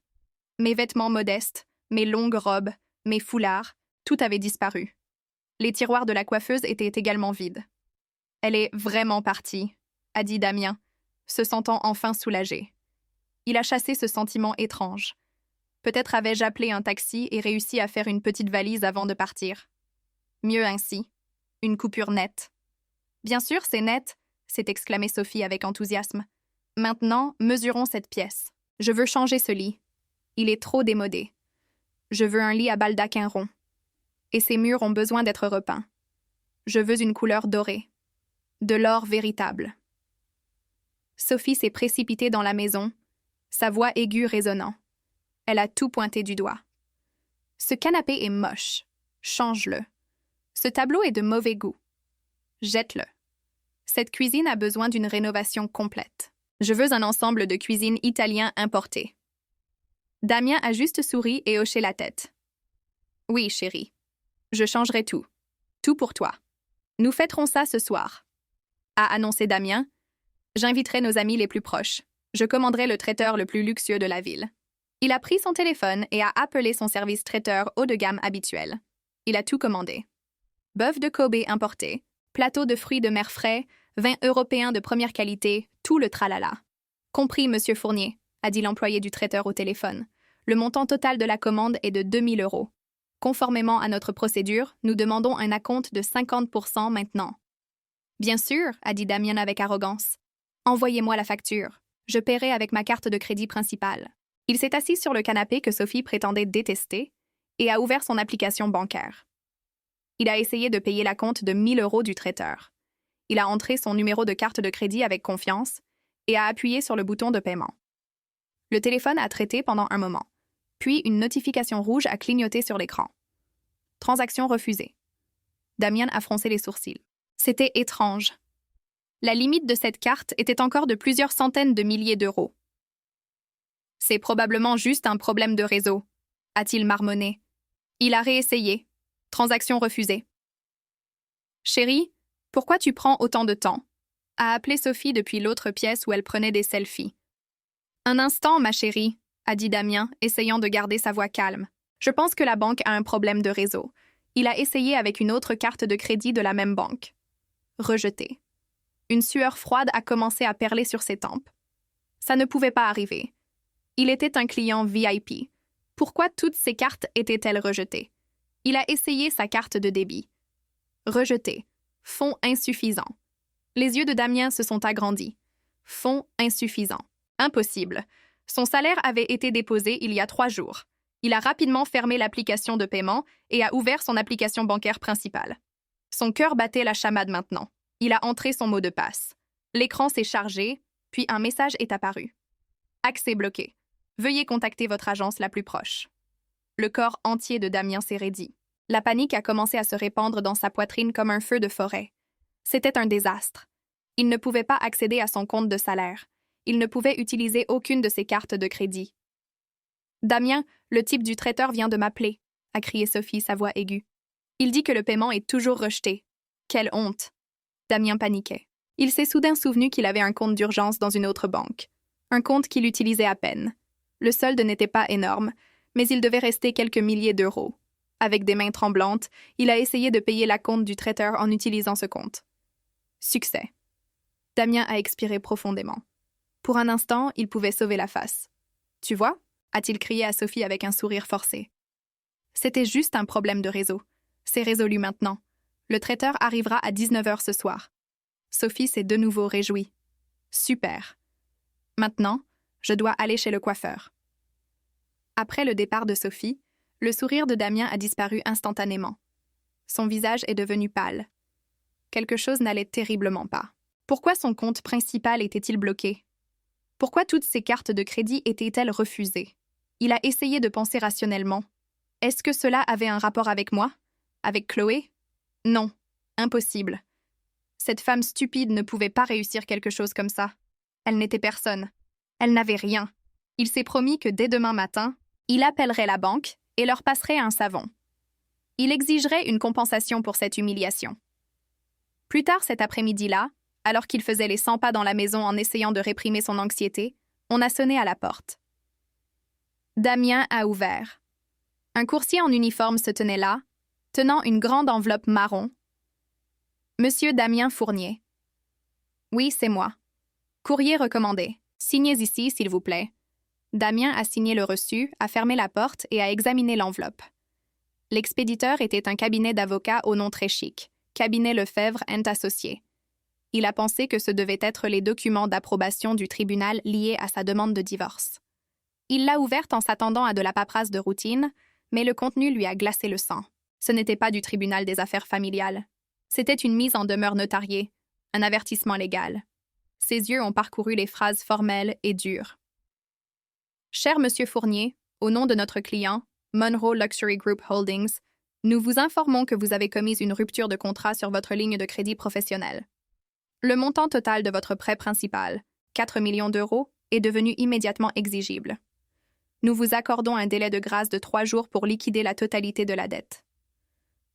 Mes vêtements modestes, mes longues robes, mes foulards, tout avait disparu. Les tiroirs de la coiffeuse étaient également vides. « Elle est vraiment partie », a dit Damien, se sentant enfin soulagé. Il a chassé ce sentiment étrange. Peut-être avais-je appelé un taxi et réussi à faire une petite valise avant de partir. Mieux ainsi. Une coupure nette. « Bien sûr, c'est net », s'est exclamée Sophie avec enthousiasme. « Maintenant, mesurons cette pièce. Je veux changer ce lit. Il est trop démodé. Je veux un lit à baldaquin rond. Et ces murs ont besoin d'être repeints. Je veux une couleur dorée. De l'or véritable. » Sophie s'est précipitée dans la maison, sa voix aiguë résonnant. Elle a tout pointé du doigt. « Ce canapé est moche. Change-le. Ce tableau est de mauvais goût. Jette-le. Cette cuisine a besoin d'une rénovation complète. Je veux un ensemble de cuisine italien importé. » Damien a juste souri et hoché la tête. « Oui, chérie. Je changerai tout. Tout pour toi. Nous fêterons ça ce soir. » A annoncé Damien. « J'inviterai nos amis les plus proches. Je commanderai le traiteur le plus luxueux de la ville. » Il a pris son téléphone et a appelé son service traiteur haut de gamme habituel. Il a tout commandé. Bœuf de Kobe importé, plateau de fruits de mer frais, vin européen de première qualité, tout le tralala. « Compris, monsieur Fournier », a dit l'employé du traiteur au téléphone. « Le montant total de la commande est de 2000 €. Conformément à notre procédure, nous demandons un acompte de 50% maintenant. » « Bien sûr, » a dit Damien avec arrogance. « Envoyez-moi la facture. Je paierai avec ma carte de crédit principale. » Il s'est assis sur le canapé que Sophie prétendait détester et a ouvert son application bancaire. Il a essayé de payer l'acompte de 1000 € du traiteur. Il a entré son numéro de carte de crédit avec confiance et a appuyé sur le bouton de paiement. Le téléphone a traité pendant un moment, puis une notification rouge a clignoté sur l'écran. Transaction refusée. Damien a froncé les sourcils. C'était étrange. La limite de cette carte était encore de plusieurs centaines de milliers d'euros. C'est probablement juste un problème de réseau, a-t-il marmonné. Il a réessayé. Transaction refusée. Chérie, pourquoi tu prends autant de temps? A appelé Sophie depuis l'autre pièce où elle prenait des selfies. Un instant, ma chérie, a dit Damien, essayant de garder sa voix calme. Je pense que la banque a un problème de réseau. Il a essayé avec une autre carte de crédit de la même banque. Rejeté. Une sueur froide a commencé à perler sur ses tempes. Ça ne pouvait pas arriver. Il était un client VIP. Pourquoi toutes ses cartes étaient-elles rejetées? Il a essayé sa carte de débit. Rejeté. Fonds insuffisants. Les yeux de Damien se sont agrandis. Fonds insuffisants. Impossible. Son salaire avait été déposé il y a 3 jours. Il a rapidement fermé l'application de paiement et a ouvert son application bancaire principale. Son cœur battait la chamade maintenant. Il a entré son mot de passe. L'écran s'est chargé, puis un message est apparu. Accès bloqué. Veuillez contacter votre agence la plus proche. Le corps entier de Damien s'est raidi. La panique a commencé à se répandre dans sa poitrine comme un feu de forêt. C'était un désastre. Il ne pouvait pas accéder à son compte de salaire. Il ne pouvait utiliser aucune de ses cartes de crédit. « Damien, le type du traiteur vient de m'appeler », a crié Sophie, sa voix aiguë. « Il dit que le paiement est toujours rejeté. Quelle honte !» Damien paniquait. Il s'est soudain souvenu qu'il avait un compte d'urgence dans une autre banque. Un compte qu'il utilisait à peine. Le solde n'était pas énorme, mais il devait rester quelques milliers d'euros. Avec des mains tremblantes, il a essayé de payer l'acompte du traiteur en utilisant ce compte. Succès. Damien a expiré profondément. Pour un instant, il pouvait sauver la face. « Tu vois ?» a-t-il crié à Sophie avec un sourire forcé. C'était juste un problème de réseau. C'est résolu maintenant. Le traiteur arrivera à 19h ce soir. Sophie s'est de nouveau réjouie. Super. Maintenant, je dois aller chez le coiffeur. Après le départ de Sophie, le sourire de Damien a disparu instantanément. Son visage est devenu pâle. Quelque chose n'allait terriblement pas. Pourquoi son compte principal était-il bloqué? Pourquoi toutes ses cartes de crédit étaient-elles refusées? Il a essayé de penser rationnellement. Est-ce que cela avait un rapport avec moi? Avec Chloé? Non, impossible. Cette femme stupide ne pouvait pas réussir quelque chose comme ça. Elle n'était personne. Elle n'avait rien. Il s'est promis que dès demain matin, il appellerait la banque et leur passerait un savon. Il exigerait une compensation pour cette humiliation. Plus tard cet après-midi-là, alors qu'il faisait les 100 pas dans la maison en essayant de réprimer son anxiété, on a sonné à la porte. Damien a ouvert. Un coursier en uniforme se tenait là, tenant une grande enveloppe marron. « Monsieur Damien Fournier. »« Oui, c'est moi. »« Courrier recommandé. Signez ici, s'il vous plaît. » Damien a signé le reçu, a fermé la porte et a examiné l'enveloppe. L'expéditeur était un cabinet d'avocats au nom très chic, Cabinet Lefebvre & Associés. Il a pensé que ce devaient être les documents d'approbation du tribunal liés à sa demande de divorce. Il l'a ouverte en s'attendant à de la paperasse de routine, mais le contenu lui a glacé le sang. Ce n'était pas du tribunal des affaires familiales. C'était une mise en demeure notariée, un avertissement légal. Ses yeux ont parcouru les phrases formelles et dures. « Cher Monsieur Fournier, au nom de notre client, Monroe Luxury Group Holdings, nous vous informons que vous avez commis une rupture de contrat sur votre ligne de crédit professionnelle. Le montant total de votre prêt principal, 4 millions d'euros, est devenu immédiatement exigible. Nous vous accordons un délai de grâce de 3 jours pour liquider la totalité de la dette.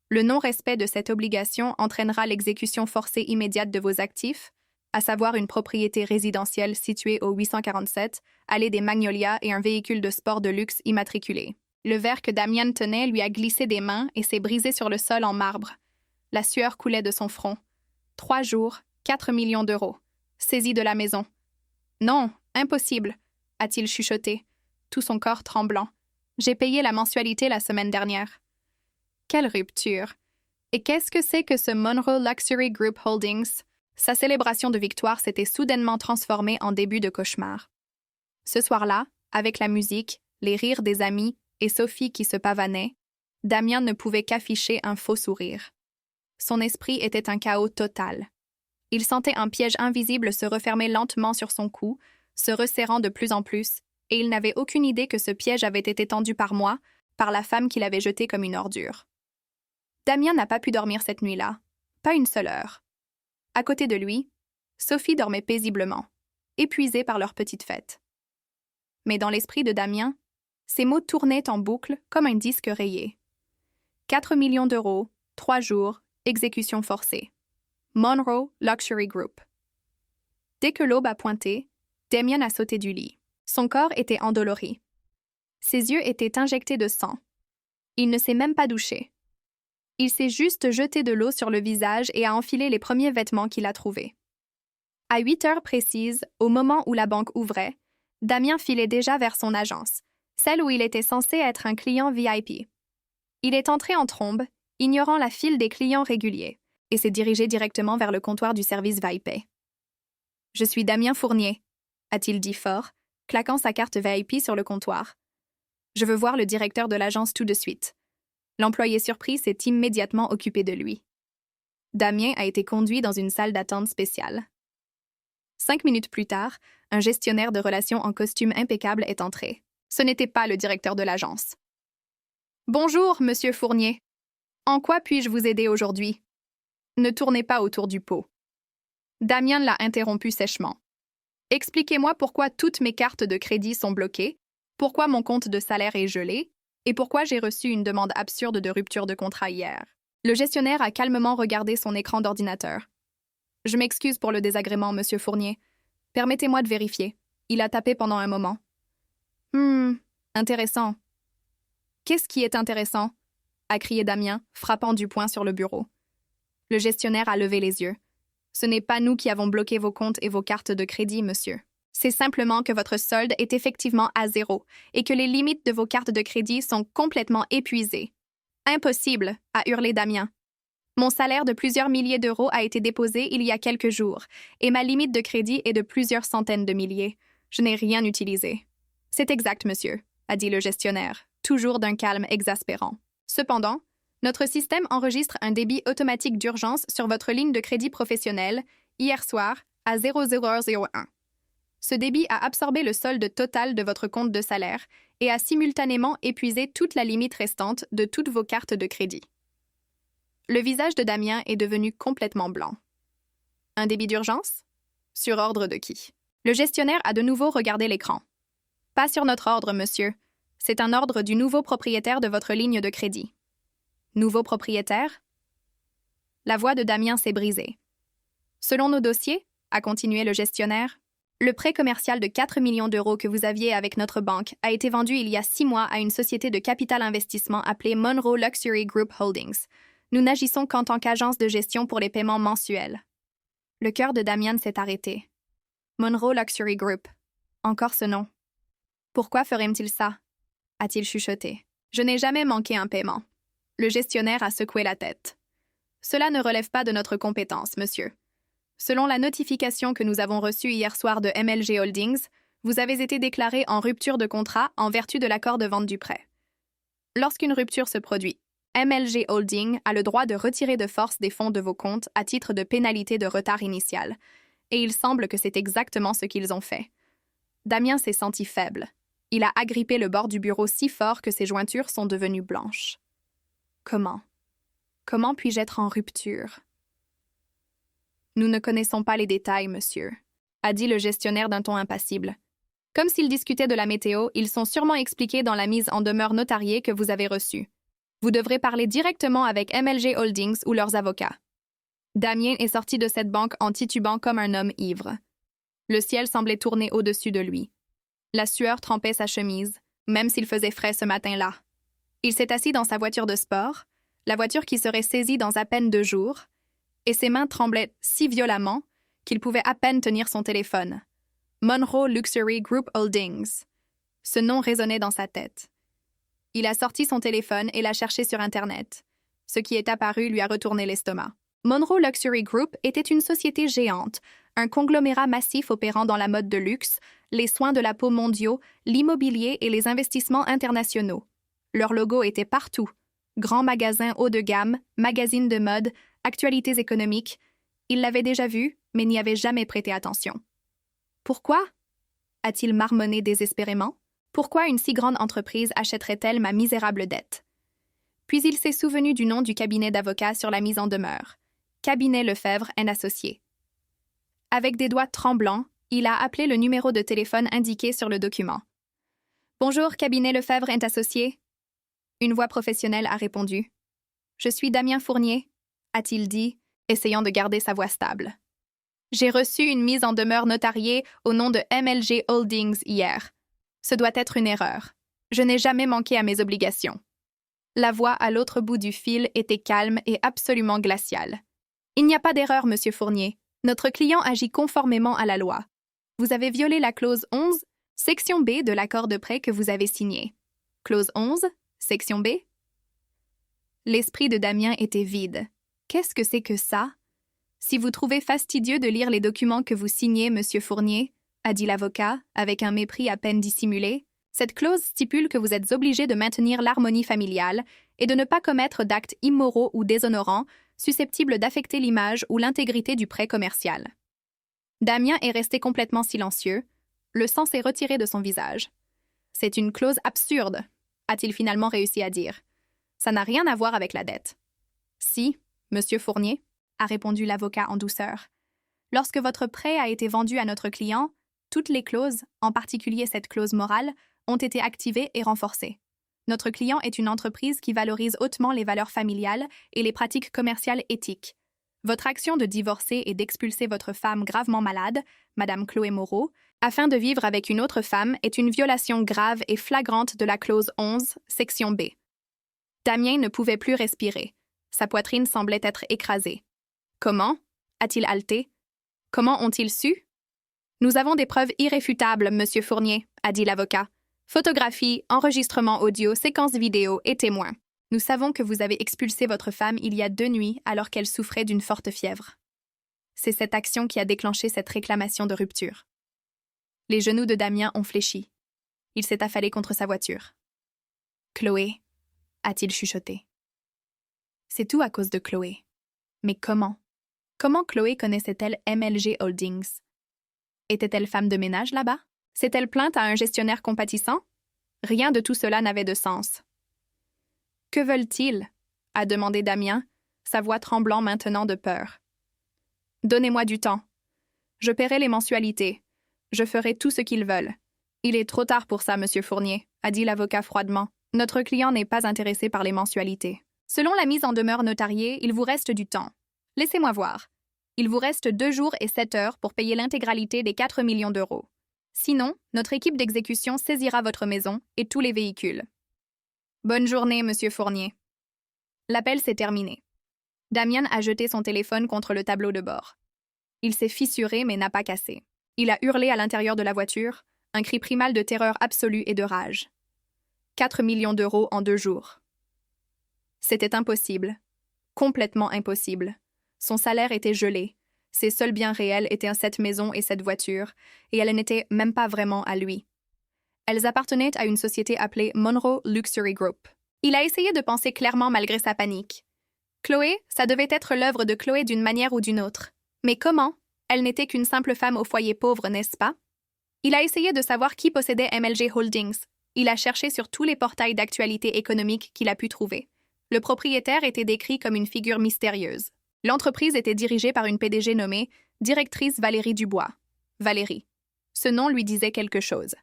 Le non-respect de cette obligation entraînera l'exécution forcée immédiate de vos actifs, à savoir une propriété résidentielle située au 847, allée des Magnolias et un véhicule de sport de luxe immatriculé. Le verre que Damien tenait lui a glissé des mains et s'est brisé sur le sol en marbre. La sueur coulait de son front. 3 jours, 4 millions d'euros. Saisi de la maison. « Non, impossible !» a-t-il chuchoté, tout son corps tremblant. « J'ai payé la mensualité la semaine dernière. » Quelle rupture! Et qu'est-ce que c'est que ce Monroe Luxury Group Holdings? Sa célébration de victoire s'était soudainement transformée en début de cauchemar. Ce soir-là, avec la musique, les rires des amis et Sophie qui se pavanait, Damien ne pouvait qu'afficher un faux sourire. Son esprit était un chaos total. Il sentait un piège invisible se refermer lentement sur son cou, se resserrant de plus en plus, et il n'avait aucune idée que ce piège avait été tendu par moi, par la femme qu'il avait jetée comme une ordure. Damien n'a pas pu dormir cette nuit-là, pas une seule heure. À côté de lui, Sophie dormait paisiblement, épuisée par leur petite fête. Mais dans l'esprit de Damien, ces mots tournaient en boucle comme un disque rayé. 4 millions d'euros, 3 jours, exécution forcée. Monroe Luxury Group. Dès que l'aube a pointé, Damien a sauté du lit. Son corps était endolori. Ses yeux étaient injectés de sang. Il ne s'est même pas douché. Il s'est juste jeté de l'eau sur le visage et a enfilé les premiers vêtements qu'il a trouvés. À 8 heures précises, au moment où la banque ouvrait, Damien filait déjà vers son agence, celle où il était censé être un client VIP. Il est entré en trombe, ignorant la file des clients réguliers, et s'est dirigé directement vers le comptoir du service VIP. « Je suis Damien Fournier », a-t-il dit fort, claquant sa carte VIP sur le comptoir. « Je veux voir le directeur de l'agence tout de suite. » L'employé surpris s'est immédiatement occupé de lui. Damien a été conduit dans une salle d'attente spéciale. 5 minutes plus tard, un gestionnaire de relations en costume impeccable est entré. Ce n'était pas le directeur de l'agence. « Bonjour, monsieur Fournier. En quoi puis-je vous aider aujourd'hui? » Ne tournez pas autour du pot. Damien l'a interrompu sèchement. « Expliquez-moi pourquoi toutes mes cartes de crédit sont bloquées, pourquoi mon compte de salaire est gelé, et pourquoi j'ai reçu une demande absurde de rupture de contrat hier. » Le gestionnaire a calmement regardé son écran d'ordinateur. « Je m'excuse pour le désagrément, monsieur Fournier. Permettez-moi de vérifier. » Il a tapé pendant un moment. « Intéressant. »« Qu'est-ce qui est intéressant ?» a crié Damien, frappant du poing sur le bureau. Le gestionnaire a levé les yeux. « Ce n'est pas nous qui avons bloqué vos comptes et vos cartes de crédit, monsieur. C'est simplement que votre solde est effectivement à zéro et que les limites de vos cartes de crédit sont complètement épuisées. »« Impossible !» a hurlé Damien. « Mon salaire de plusieurs milliers d'euros a été déposé il y a quelques jours et ma limite de crédit est de plusieurs centaines de milliers. Je n'ai rien utilisé. »« C'est exact, monsieur », a dit le gestionnaire, toujours d'un calme exaspérant. Cependant, notre système enregistre un débit automatique d'urgence sur votre ligne de crédit professionnelle hier soir à 0001. Ce débit a absorbé le solde total de votre compte de salaire et a simultanément épuisé toute la limite restante de toutes vos cartes de crédit. Le visage de Damien est devenu complètement blanc. Un débit d'urgence? Sur ordre de qui? Le gestionnaire a de nouveau regardé l'écran. Pas sur notre ordre, monsieur. C'est un ordre du nouveau propriétaire de votre ligne de crédit. Nouveau propriétaire? La voix de Damien s'est brisée. Selon nos dossiers, a continué le gestionnaire, le prêt commercial de 4 millions d'euros que vous aviez avec notre banque a été vendu il y a 6 mois à une société de capital investissement appelée Monroe Luxury Group Holdings. Nous n'agissons qu'en tant qu'agence de gestion pour les paiements mensuels. Le cœur de Damien s'est arrêté. Monroe Luxury Group. Encore ce nom. Pourquoi ferait-il ça? A-t-il chuchoté. Je n'ai jamais manqué un paiement. Le gestionnaire a secoué la tête. Cela ne relève pas de notre compétence, monsieur. Selon la notification que nous avons reçue hier soir de MLG Holdings, vous avez été déclaré en rupture de contrat en vertu de l'accord de vente du prêt. Lorsqu'une rupture se produit, MLG Holdings a le droit de retirer de force des fonds de vos comptes à titre de pénalité de retard initial, et il semble que c'est exactement ce qu'ils ont fait. Damien s'est senti faible. Il a agrippé le bord du bureau si fort que ses jointures sont devenues blanches. Comment puis-je être en rupture? Nous ne connaissons pas les détails, monsieur, a dit le gestionnaire d'un ton impassible. Comme s'ils discutaient de la météo, ils sont sûrement expliqués dans la mise en demeure notariée que vous avez reçue. Vous devrez parler directement avec MLG Holdings ou leurs avocats. Damien est sorti de cette banque en titubant comme un homme ivre. Le ciel semblait tourner au-dessus de lui. La sueur trempait sa chemise, même s'il faisait frais ce matin-là. Il s'est assis dans sa voiture de sport, la voiture qui serait saisie dans à peine 2 jours, et ses mains tremblaient si violemment qu'il pouvait à peine tenir son téléphone. Monroe Luxury Group Holdings. Ce nom résonnait dans sa tête. Il a sorti son téléphone et l'a cherché sur Internet. Ce qui est apparu lui a retourné l'estomac. Monroe Luxury Group était une société géante, un conglomérat massif opérant dans la mode de luxe, les soins de la peau mondiaux, l'immobilier et les investissements internationaux. Leur logo était partout. Grands magasins haut de gamme, magazines de mode, actualités économiques. Il l'avait déjà vu, mais n'y avait jamais prêté attention. Pourquoi? A-t-il marmonné désespérément. Pourquoi une si grande entreprise achèterait-elle ma misérable dette? Puis il s'est souvenu du nom du cabinet d'avocats sur la mise en demeure. Cabinet Lefebvre & Associés. Avec des doigts tremblants, il a appelé le numéro de téléphone indiqué sur le document. « Bonjour, cabinet Lefebvre & Associés. » Une voix professionnelle a répondu. « Je suis Damien Fournier, » a-t-il dit, essayant de garder sa voix stable. « J'ai reçu une mise en demeure notariée au nom de MLG Holdings hier. Ce doit être une erreur. Je n'ai jamais manqué à mes obligations. » La voix à l'autre bout du fil était calme et absolument glaciale. « Il n'y a pas d'erreur, monsieur Fournier. Notre client agit conformément à la loi. Vous avez violé la clause 11, section B de l'accord de prêt que vous avez signé. Clause 11, section B? » L'esprit de Damien était vide. Qu'est-ce que c'est que ça? Si vous trouvez fastidieux de lire les documents que vous signez, monsieur Fournier, a dit l'avocat, avec un mépris à peine dissimulé, cette clause stipule que vous êtes obligé de maintenir l'harmonie familiale et de ne pas commettre d'actes immoraux ou déshonorants susceptibles d'affecter l'image ou l'intégrité du prêt commercial. Damien est resté complètement silencieux. Le sang s'est retiré de son visage. « C'est une clause absurde », a-t-il finalement réussi à dire. « Ça n'a rien à voir avec la dette. »« Si, monsieur Fournier, » a répondu l'avocat en douceur. « Lorsque votre prêt a été vendu à notre client, toutes les clauses, en particulier cette clause morale, ont été activées et renforcées. Notre client est une entreprise qui valorise hautement les valeurs familiales et les pratiques commerciales éthiques. Votre action de divorcer et d'expulser votre femme gravement malade, Madame Chloé Moreau, afin de vivre avec une autre femme est une violation grave et flagrante de la clause 11, section B. » Damien ne pouvait plus respirer. Sa poitrine semblait être écrasée. « Comment? » a-t-il haleté. « Comment ont-ils su? »« Nous avons des preuves irréfutables, monsieur Fournier, » a dit l'avocat. « Photographies, enregistrements audio, séquences vidéo et témoins. Nous savons que vous avez expulsé votre femme il y a 2 nuits alors qu'elle souffrait d'une forte fièvre. C'est cette action qui a déclenché cette réclamation de rupture. » Les genoux de Damien ont fléchi. Il s'est affalé contre sa voiture. « Chloé, » a-t-il chuchoté. « C'est tout à cause de Chloé. Mais comment? Comment Chloé connaissait-elle MLG Holdings? Était-elle femme de ménage là-bas? S'est-elle plainte à un gestionnaire compatissant? Rien de tout cela n'avait de sens. « Que veulent-ils? » a demandé Damien, sa voix tremblant maintenant de peur. « Donnez-moi du temps. Je paierai les mensualités. Je ferai tout ce qu'ils veulent. »« Il est trop tard pour ça, monsieur Fournier, » a dit l'avocat froidement. « Notre client n'est pas intéressé par les mensualités. Selon la mise en demeure notariée, il vous reste du temps. Laissez-moi voir. Il vous reste 2 jours et 7 heures pour payer l'intégralité des 4 millions d'euros. Sinon, notre équipe d'exécution saisira votre maison et tous les véhicules. Bonne journée, monsieur Fournier. » L'appel s'est terminé. Damien a jeté son téléphone contre le tableau de bord. Il s'est fissuré mais n'a pas cassé. Il a hurlé à l'intérieur de la voiture, un cri primal de terreur absolue et de rage. 4 millions d'euros en 2 jours. C'était impossible. Complètement impossible. Son salaire était gelé. Ses seuls biens réels étaient cette maison et cette voiture, et elles n'étaient même pas vraiment à lui. Elles appartenaient à une société appelée Monroe Luxury Group. Il a essayé de penser clairement malgré sa panique. Chloé, ça devait être l'œuvre de Chloé d'une manière ou d'une autre. Mais comment? Elle n'était qu'une simple femme au foyer pauvre, n'est-ce pas? Il a essayé de savoir qui possédait MLG Holdings. Il a cherché sur tous les portails d'actualité économique qu'il a pu trouver. Le propriétaire était décrit comme une figure mystérieuse. L'entreprise était dirigée par une PDG nommée Directrice Valérie Dubois. Valérie. Ce nom lui disait quelque chose.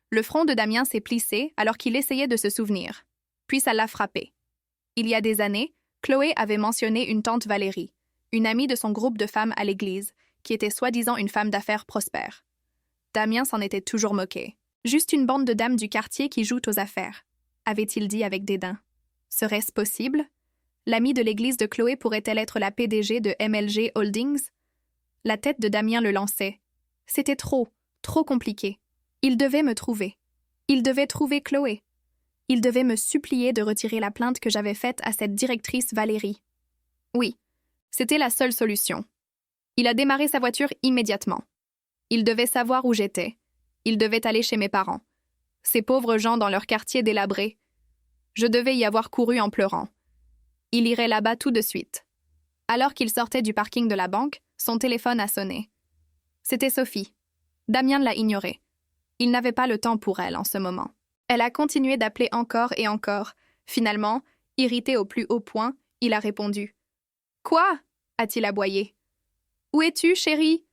Le front de Damien s'est plissé alors qu'il essayait de se souvenir. Puis ça l'a frappé. Il y a des années, Chloé avait mentionné une tante Valérie, une amie de son groupe de femmes à l'église, qui était soi-disant une femme d'affaires prospère. Damien s'en était toujours moqué. Juste une bande de dames du quartier qui jouent aux affaires, avait-il dit avec dédain. Serait-ce possible? L'amie de l'église de Chloé pourrait-elle être la PDG de MLG Holdings? La tête de Damien le lançait. C'était trop compliqué. Il devait me trouver. Il devait trouver Chloé. Il devait me supplier de retirer la plainte que j'avais faite à cette directrice Valérie. Oui, c'était la seule solution. Il a démarré sa voiture immédiatement. Il devait savoir où j'étais. Il devait aller chez mes parents. Ces pauvres gens dans leur quartier délabré. Je devais y avoir couru en pleurant. Il irait là-bas tout de suite. Alors qu'il sortait du parking de la banque, Son téléphone a sonné. C'était Sophie. Damien l'a ignorée. Il n'avait pas le temps pour elle en ce moment. Elle a continué d'appeler encore et encore. Finalement, irrité au plus haut point, il a répondu. « Quoi » a-t-il aboyé. « Où es-tu, chérie ?»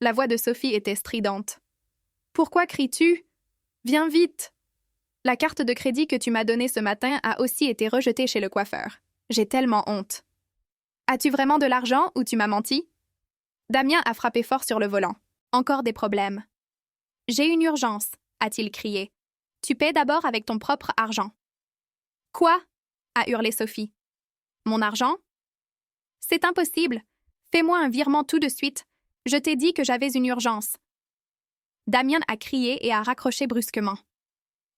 La voix de Sophie était stridente. « Pourquoi cries-tu ? Viens vite !» La carte de crédit que tu m'as donnée ce matin a aussi été rejetée chez le coiffeur. J'ai tellement honte. As-tu vraiment de l'argent ou tu m'as menti? Damien a frappé fort sur le volant. Encore des problèmes. J'ai une urgence, a-t-il crié. Tu paies d'abord avec ton propre argent. Quoi? A hurlé Sophie. Mon argent? C'est impossible. Fais-moi un virement tout de suite. Je t'ai dit que j'avais une urgence. Damien a crié et a raccroché brusquement.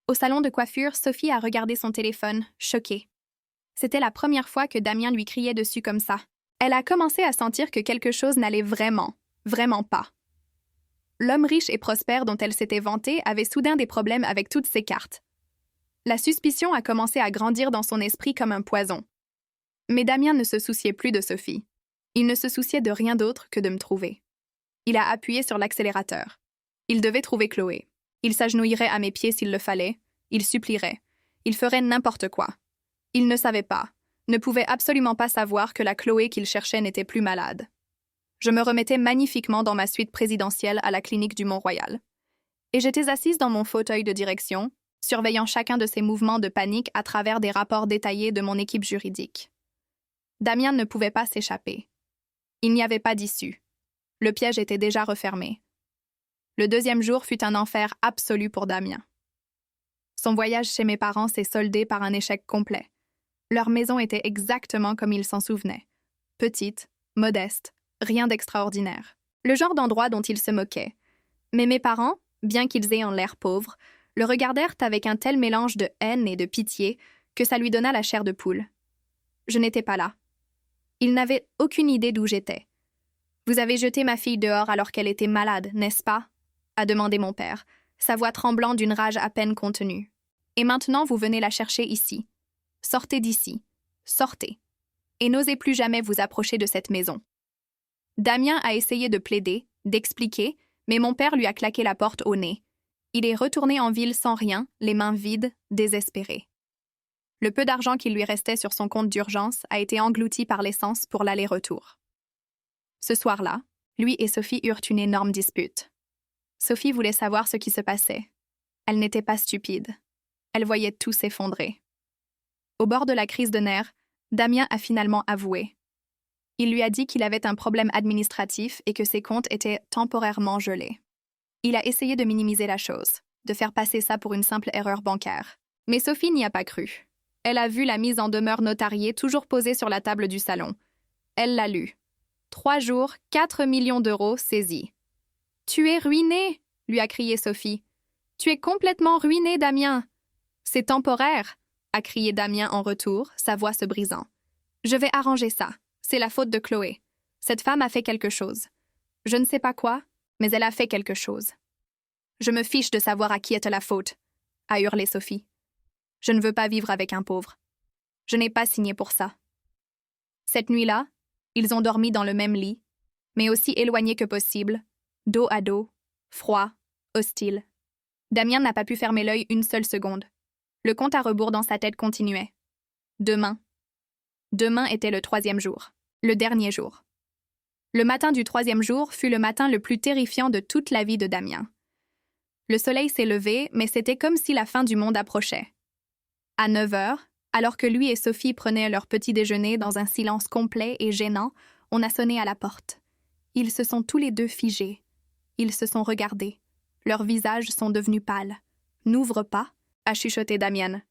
Au salon de coiffure, Sophie a regardé son téléphone, choquée. C'était la première fois que Damien lui criait dessus comme ça. Elle a commencé à sentir que quelque chose n'allait vraiment pas. L'homme riche et prospère dont elle s'était vantée avait soudain des problèmes avec toutes ses cartes. La suspicion a commencé à grandir dans son esprit comme un poison. Mais Damien ne se souciait plus de Sophie. Il ne se souciait de rien d'autre que de me trouver. Il a appuyé sur l'accélérateur. Il devait trouver Chloé. Il s'agenouillerait à mes pieds s'il le fallait. Il supplierait. Il ferait n'importe quoi. Il ne savait pas, ne pouvait absolument pas savoir que la Chloé qu'il cherchait n'était plus malade. Je me remettais magnifiquement dans ma suite présidentielle à la clinique du Mont-Royal. Et j'étais assise dans mon fauteuil de direction, surveillant chacun de ses mouvements de panique à travers des rapports détaillés de mon équipe juridique. Damien ne pouvait pas s'échapper. Il n'y avait pas d'issue. Le piège était déjà refermé. Le deuxième jour fut un enfer absolu pour Damien. Son voyage chez mes parents s'est soldé par un échec complet. Leur maison était exactement comme il s'en souvenait. Petite, modeste, rien d'extraordinaire. Le genre d'endroit dont il se moquait. Mais mes parents, bien qu'ils aient en l'air pauvres, le regardèrent avec un tel mélange de haine et de pitié que ça lui donna la chair de poule. Je n'étais pas là. Ils n'avaient aucune idée d'où j'étais. « Vous avez jeté ma fille dehors alors qu'elle était malade, n'est-ce pas ?» a demandé mon père, sa voix tremblant d'une rage à peine contenue. « Et maintenant, vous venez la chercher ici. Sortez d'ici. Sortez. Et n'osez plus jamais vous approcher de cette maison. » Damien a essayé de plaider, d'expliquer, mais mon père lui a claqué la porte au nez. Il est retourné en ville sans rien, les mains vides, désespéré. Le peu d'argent qui lui restait sur son compte d'urgence a été englouti par l'essence pour l'aller-retour. Ce soir-là, lui et Sophie eurent une énorme dispute. Sophie voulait savoir ce qui se passait. Elle n'était pas stupide. Elle voyait tout s'effondrer. Au bord de la crise de nerfs, Damien a finalement avoué. Il lui a dit qu'il avait un problème administratif et que ses comptes étaient temporairement gelés. Il a essayé de minimiser la chose, de faire passer ça pour une simple erreur bancaire. Mais Sophie n'y a pas cru. Elle a vu la mise en demeure notariée toujours posée sur la table du salon. Elle l'a lue. 3 jours, 4 millions d'euros saisis. « Tu es ruiné !» lui a crié Sophie. « Tu es complètement ruiné, Damien !»« C'est temporaire !» a crié Damien en retour, sa voix se brisant. « Je vais arranger ça. C'est la faute de Chloé. Cette femme a fait quelque chose. Je ne sais pas quoi, mais elle a fait quelque chose. »« Je me fiche de savoir à qui est la faute !» a hurlé Sophie. « Je ne veux pas vivre avec un pauvre. Je n'ai pas signé pour ça. » Cette nuit-là, ils ont dormi dans le même lit, mais aussi éloignés que possible, dos à dos, froid, hostile. Damien n'a pas pu fermer l'œil une seule seconde. Le compte à rebours dans sa tête continuait. Demain. Demain était le 3e jour, le dernier jour. Le matin du 3e jour fut le matin le plus terrifiant de toute la vie de Damien. Le soleil s'est levé, mais c'était comme si la fin du monde approchait. À 9 heures, alors que lui et Sophie prenaient leur petit déjeuner dans un silence complet et gênant, on a sonné à la porte. Ils se sont tous les deux figés. Ils se sont regardés. Leurs visages sont devenus pâles. « N'ouvre pas !» a chuchoté Damien.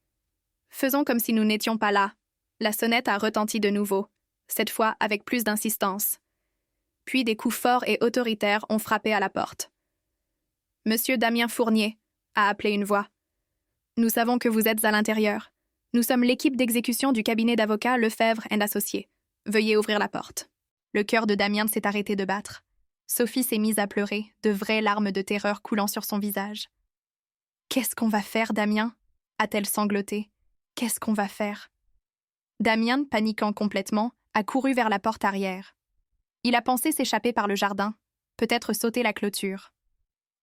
« Faisons comme si nous n'étions pas là. » La sonnette a retenti de nouveau, cette fois avec plus d'insistance. Puis des coups forts et autoritaires ont frappé à la porte. « Monsieur Damien Fournier !» a appelé une voix. « Nous savons que vous êtes à l'intérieur. Nous sommes l'équipe d'exécution du cabinet d'avocats Lefebvre & Associés. Veuillez ouvrir la porte. » Le cœur de Damien s'est arrêté de battre. Sophie s'est mise à pleurer, de vraies larmes de terreur coulant sur son visage. « Qu'est-ce qu'on va faire, Damien ?» a-t-elle sangloté. « Qu'est-ce qu'on va faire ?» Damien, paniquant complètement, a couru vers la porte arrière. Il a pensé s'échapper par le jardin, peut-être sauter la clôture.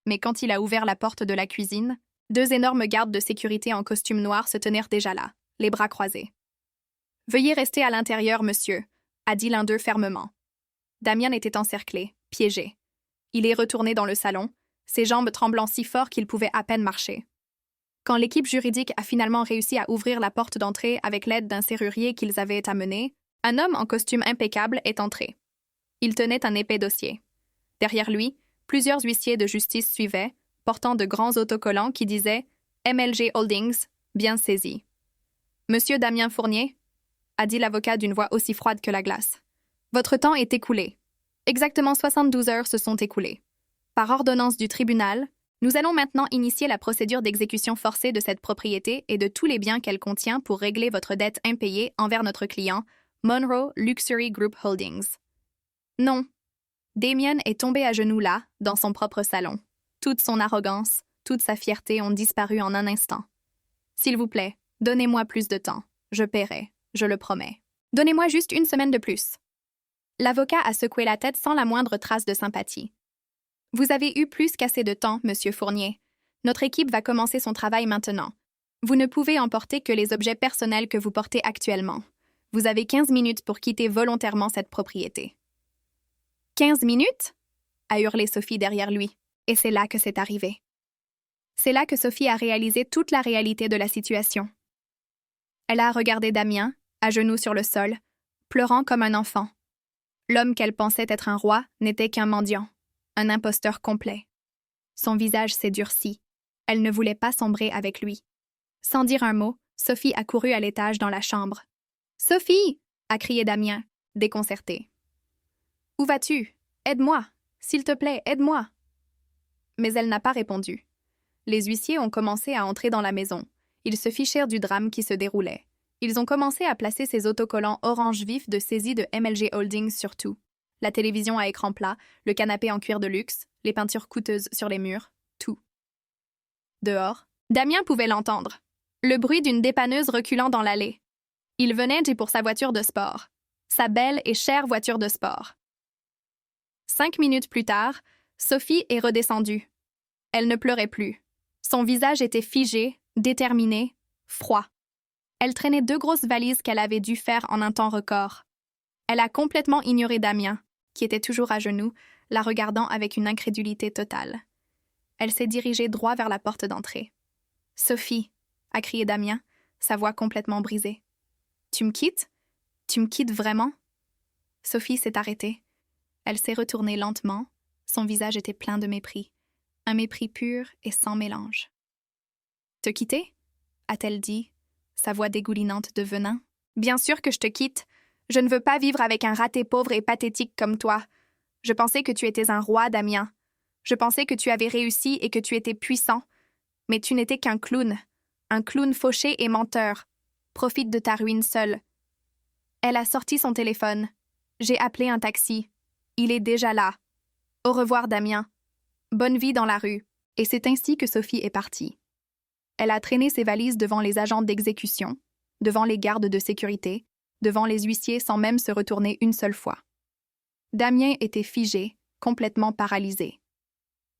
Mais quand il a ouvert la porte de la cuisine, 2 énormes gardes de sécurité en costume noir se tenaient déjà là, les bras croisés. « Veuillez rester à l'intérieur, monsieur », a dit l'un d'eux fermement. Damien était encerclé, piégé. Il est retourné dans le salon, ses jambes tremblant si fort qu'il pouvait à peine marcher. Quand l'équipe juridique a finalement réussi à ouvrir la porte d'entrée avec l'aide d'un serrurier qu'ils avaient amené, un homme en costume impeccable est entré. Il tenait un épais dossier. Derrière lui, plusieurs huissiers de justice suivaient, portant de grands autocollants qui disaient « MLG Holdings, bien saisi ». « Monsieur Damien Fournier », a dit l'avocat d'une voix aussi froide que la glace. « Votre temps est écoulé. Exactement 72 heures se sont écoulées. Par ordonnance du tribunal, nous allons maintenant initier la procédure d'exécution forcée de cette propriété et de tous les biens qu'elle contient pour régler votre dette impayée envers notre client, Monroe Luxury Group Holdings. » Non. Damien est tombé à genoux là, dans son propre salon. Toute son arrogance, toute sa fierté ont disparu en un instant. « S'il vous plaît, donnez-moi plus de temps. Je paierai, je le promets. Donnez-moi juste 1 semaine de plus. » L'avocat a secoué la tête sans la moindre trace de sympathie. « Vous avez eu plus qu'assez de temps, monsieur Fournier. Notre équipe va commencer son travail maintenant. Vous ne pouvez emporter que les objets personnels que vous portez actuellement. Vous avez 15 minutes pour quitter volontairement cette propriété. » 15 minutes? A hurlé Sophie derrière lui, et c'est là que c'est arrivé. C'est là que Sophie a réalisé toute la réalité de la situation. Elle a regardé Damien, à genoux sur le sol, pleurant comme un enfant. L'homme qu'elle pensait être un roi n'était qu'un mendiant, un imposteur complet. Son visage s'est durci. Elle ne voulait pas sombrer avec lui. Sans dire un mot, Sophie a couru à l'étage dans la chambre. « Sophie !» a crié Damien, déconcerté. « Où vas-tu? Aide-moi! S'il te plaît, aide-moi! » Mais elle n'a pas répondu. Les huissiers ont commencé à entrer dans la maison. Ils se fichèrent du drame qui se déroulait. Ils ont commencé à placer ces autocollants orange vif de saisie de MLG Holdings sur tout. La télévision à écran plat, le canapé en cuir de luxe, les peintures coûteuses sur les murs, tout. Dehors, Damien pouvait l'entendre. Le bruit d'une dépanneuse reculant dans l'allée. Il venait pour sa voiture de sport. Sa belle et chère voiture de sport. 5 minutes plus tard, Sophie est redescendue. Elle ne pleurait plus. Son visage était figé, déterminé, froid. Elle traînait 2 grosses valises qu'elle avait dû faire en un temps record. Elle a complètement ignoré Damien, qui était toujours à genoux, la regardant avec une incrédulité totale. Elle s'est dirigée droit vers la porte d'entrée. « Sophie !» a crié Damien, sa voix complètement brisée. « Tu me quittes? Tu me quittes vraiment? » Sophie s'est arrêtée. Elle s'est retournée lentement. Son visage était plein de mépris. Un mépris pur et sans mélange. « Te quitter ?» a-t-elle dit, sa voix dégoulinante de venin. « Bien sûr que je te quitte. Je ne veux pas vivre avec un raté pauvre et pathétique comme toi. Je pensais que tu étais un roi, Damien. Je pensais que tu avais réussi et que tu étais puissant. Mais tu n'étais qu'un clown fauché et menteur. Profite de ta ruine seule. » Elle a sorti son téléphone. J'ai appelé un taxi. Il est déjà là. Au revoir, Damien. Bonne vie dans la rue. Et c'est ainsi que Sophie est partie. Elle a traîné ses valises devant les agents d'exécution, devant les gardes de sécurité, devant les huissiers sans même se retourner une seule fois. Damien était figé, complètement paralysé.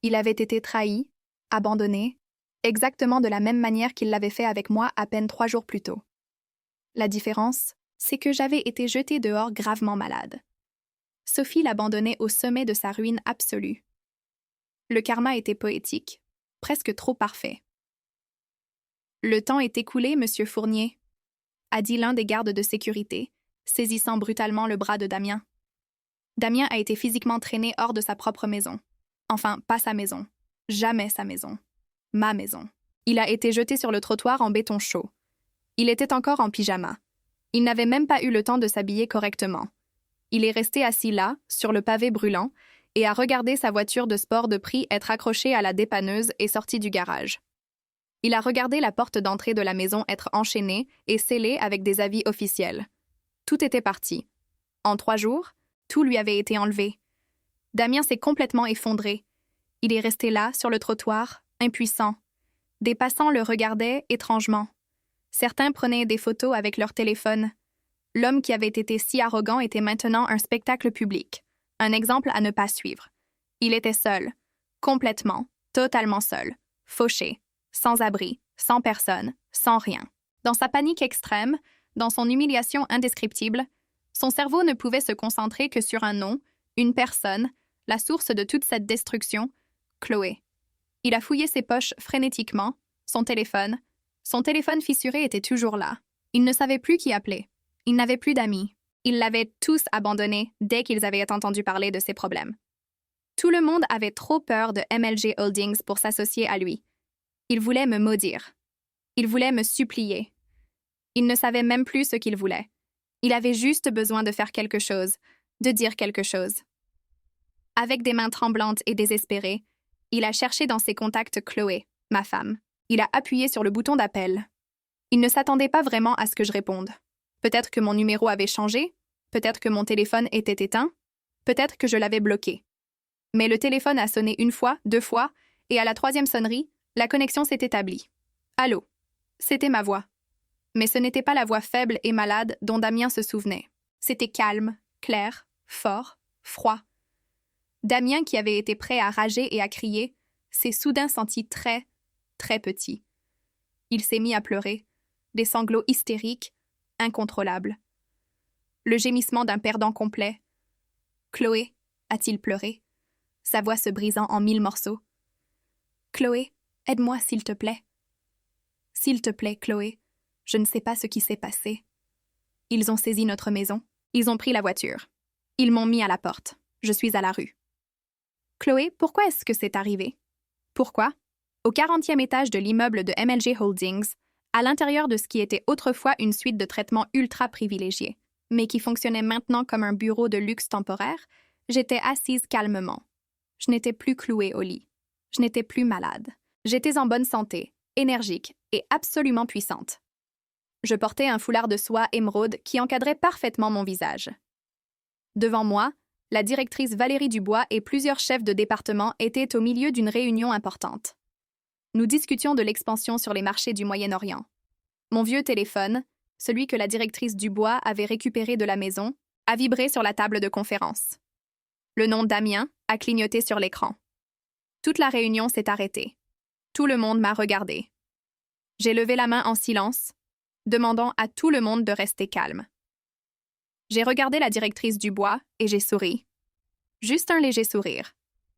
Il avait été trahi, abandonné, exactement de la même manière qu'il l'avait fait avec moi à peine 3 jours plus tôt. La différence, c'est que j'avais été jetée dehors gravement malade. Sophie l'abandonnait au sommet de sa ruine absolue. Le karma était poétique, presque trop parfait. « Le temps est écoulé, monsieur Fournier », a dit l'un des gardes de sécurité, saisissant brutalement le bras de Damien. Damien a été physiquement traîné hors de sa propre maison. Enfin, pas sa maison. Jamais sa maison. Ma maison. Il a été jeté sur le trottoir en béton chaud. Il était encore en pyjama. Il n'avait même pas eu le temps de s'habiller correctement. Il est resté assis là, sur le pavé brûlant, et a regardé sa voiture de sport de prix être accrochée à la dépanneuse et sortie du garage. Il a regardé la porte d'entrée de la maison être enchaînée et scellée avec des avis officiels. Tout était parti. En 3 jours, tout lui avait été enlevé. Damien s'est complètement effondré. Il est resté là, sur le trottoir, impuissant. Des passants le regardaient étrangement. Certains prenaient des photos avec leur téléphone. L'homme qui avait été si arrogant était maintenant un spectacle public, Un exemple à ne pas suivre. Il était seul, complètement, totalement seul, fauché, sans abri, sans personne, sans rien. Dans sa panique extrême, dans son humiliation indescriptible, son cerveau ne pouvait se concentrer que sur un nom, une personne, la source de toute cette destruction, Chloé. Il a fouillé ses poches frénétiquement, son téléphone fissuré était toujours là. Il ne savait plus qui appeler. Il n'avait plus d'amis. Ils l'avaient tous abandonné dès qu'ils avaient entendu parler de ses problèmes. Tout le monde avait trop peur de MLG Holdings pour s'associer à lui. Il voulait me maudire. Il voulait me supplier. Il ne savait même plus ce qu'il voulait. Il avait juste besoin de faire quelque chose, de dire quelque chose. Avec des mains tremblantes et désespérées, il a cherché dans ses contacts Chloé, ma femme. Il a appuyé sur le bouton d'appel. Il ne s'attendait pas vraiment à ce que je réponde. Peut-être que mon numéro avait changé, peut-être que mon téléphone était éteint, peut-être que je l'avais bloqué. Mais le téléphone a sonné une fois, 2 fois, et à la 3e sonnerie, la connexion s'est établie. Allô? C'était ma voix. Mais ce n'était pas la voix faible et malade dont Damien se souvenait. C'était calme, clair, fort, froid. Damien, qui avait été prêt à rager et à crier, s'est soudain senti très, très petit. Il s'est mis à pleurer, des sanglots hystériques, incontrôlables. Le gémissement d'un perdant complet. Chloé, a-t-il pleuré, sa voix se brisant en 1000 morceaux. Chloé, aide-moi s'il te plaît. S'il te plaît, Chloé, je ne sais pas ce qui s'est passé. Ils ont saisi notre maison, ils ont pris la voiture. Ils m'ont mis à la porte. Je suis à la rue. Chloé, pourquoi est-ce que c'est arrivé? Pourquoi? Au 40e étage de l'immeuble de MLG Holdings, à l'intérieur de ce qui était autrefois une suite de traitements ultra privilégiés, mais qui fonctionnait maintenant comme un bureau de luxe temporaire, j'étais assise calmement. Je n'étais plus clouée au lit. Je n'étais plus malade. J'étais en bonne santé, énergique et absolument puissante. Je portais un foulard de soie émeraude qui encadrait parfaitement mon visage. Devant moi, la directrice Valérie Dubois et plusieurs chefs de département étaient au milieu d'une réunion importante. Nous discutions de l'expansion sur les marchés du Moyen-Orient. Mon vieux téléphone, celui que la directrice Dubois avait récupéré de la maison, a vibré sur la table de conférence. Le nom Damien a clignoté sur l'écran. Toute la réunion s'est arrêtée. Tout le monde m'a regardé. J'ai levé la main en silence, demandant à tout le monde de rester calme. J'ai regardé la directrice Dubois et j'ai souri. Juste un léger sourire.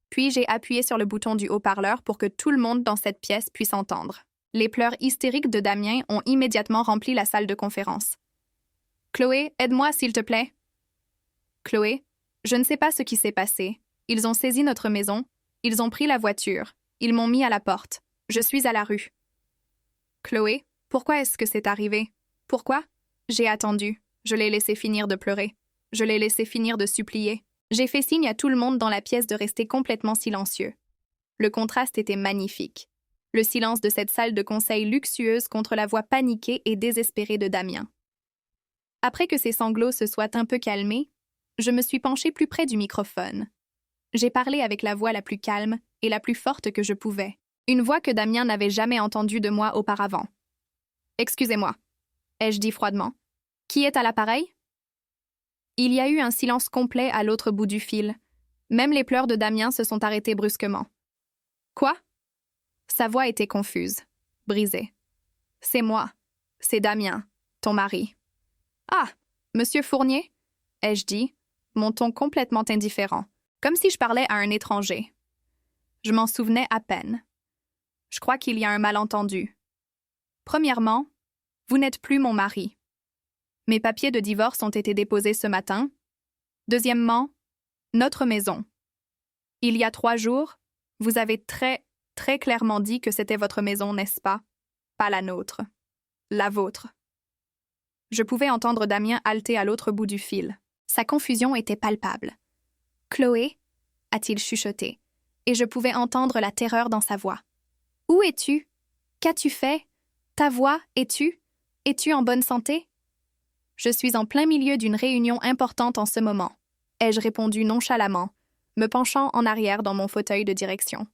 Puis j'ai appuyé sur le bouton du haut-parleur pour que tout le monde dans cette pièce puisse entendre. Les pleurs hystériques de Damien ont immédiatement rempli la salle de conférence. « Chloé, aide-moi s'il te plaît. »« Chloé, je ne sais pas ce qui s'est passé. Ils ont saisi notre maison. Ils ont pris la voiture. Ils m'ont mis à la porte. Je suis à la rue. »« Chloé, pourquoi est-ce que c'est arrivé? Pourquoi? » J'ai attendu. Je l'ai laissé finir de pleurer. Je l'ai laissé finir de supplier. J'ai fait signe à tout le monde dans la pièce de rester complètement silencieux. Le contraste était magnifique. Le silence de cette salle de conseil luxueuse contre la voix paniquée et désespérée de Damien. Après que ses sanglots se soient un peu calmés, je me suis penchée plus près du microphone. J'ai parlé avec la voix la plus calme et la plus forte que je pouvais, une voix que Damien n'avait jamais entendue de moi auparavant. « Excusez-moi, » ai-je dit froidement. « Qui est à l'appareil? » Il y a eu un silence complet à l'autre bout du fil. Même les pleurs de Damien se sont arrêtés brusquement. « Quoi? » Sa voix était confuse, brisée. « C'est moi. C'est Damien, ton mari. »« Ah, Monsieur Fournier ?» ai-je dit, mon ton complètement indifférent, comme si je parlais à un étranger. Je m'en souvenais à peine. Je crois qu'il y a un malentendu. Premièrement, vous n'êtes plus mon mari. Mes papiers de divorce ont été déposés ce matin. Deuxièmement, notre maison. Il y a 3 jours, vous avez très clairement dit que c'était votre maison, n'est-ce pas? Pas la nôtre. La vôtre. Je pouvais entendre Damien halter à l'autre bout du fil. Sa confusion était palpable. « Chloé » a-t-il chuchoté, et je pouvais entendre la terreur dans sa voix. « Où es-tu? Qu'as-tu fait? Ta voix, es-tu? Es-tu en bonne santé? » Je suis en plein milieu d'une réunion importante en ce moment, ai-je répondu nonchalamment, me penchant en arrière dans mon fauteuil de direction.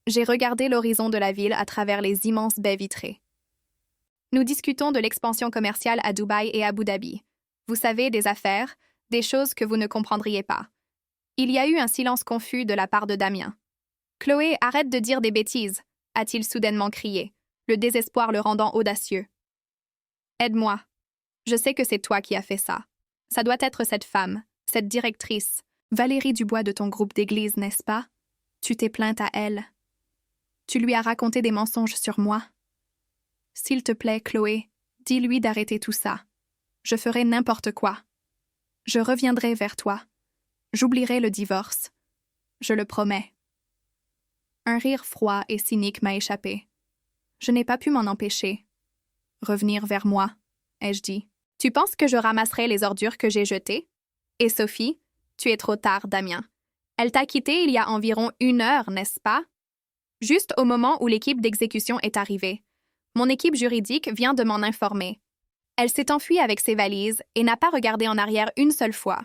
J'ai regardé l'horizon de la ville à travers les immenses baies vitrées. Nous discutons de l'expansion commerciale à Dubaï et Abu Dhabi. Vous savez, des affaires, des choses que vous ne comprendriez pas. Il y a eu un silence confus de la part de Damien. « Chloé, arrête de dire des bêtises !» a-t-il soudainement crié, le désespoir le rendant audacieux. « Aide-moi. Je sais que c'est toi qui as fait ça. Ça doit être cette femme, cette directrice, Valérie Dubois de ton groupe d'église, n'est-ce pas? Tu t'es plainte à elle. Tu lui as raconté des mensonges sur moi. S'il te plaît, Chloé, dis-lui d'arrêter tout ça. Je ferai n'importe quoi. Je reviendrai vers toi. J'oublierai le divorce. Je le promets. » Un rire froid et cynique m'a échappé. Je n'ai pas pu m'en empêcher. « Revenir vers moi », ai-je dit. « Tu penses que je ramasserai les ordures que j'ai jetées? Et Sophie, tu es trop tard, Damien. Elle t'a quitté il y a environ 1 heure, n'est-ce pas? Juste au moment où l'équipe d'exécution est arrivée. Mon équipe juridique vient de m'en informer. Elle s'est enfuie avec ses valises et n'a pas regardé en arrière une seule fois. »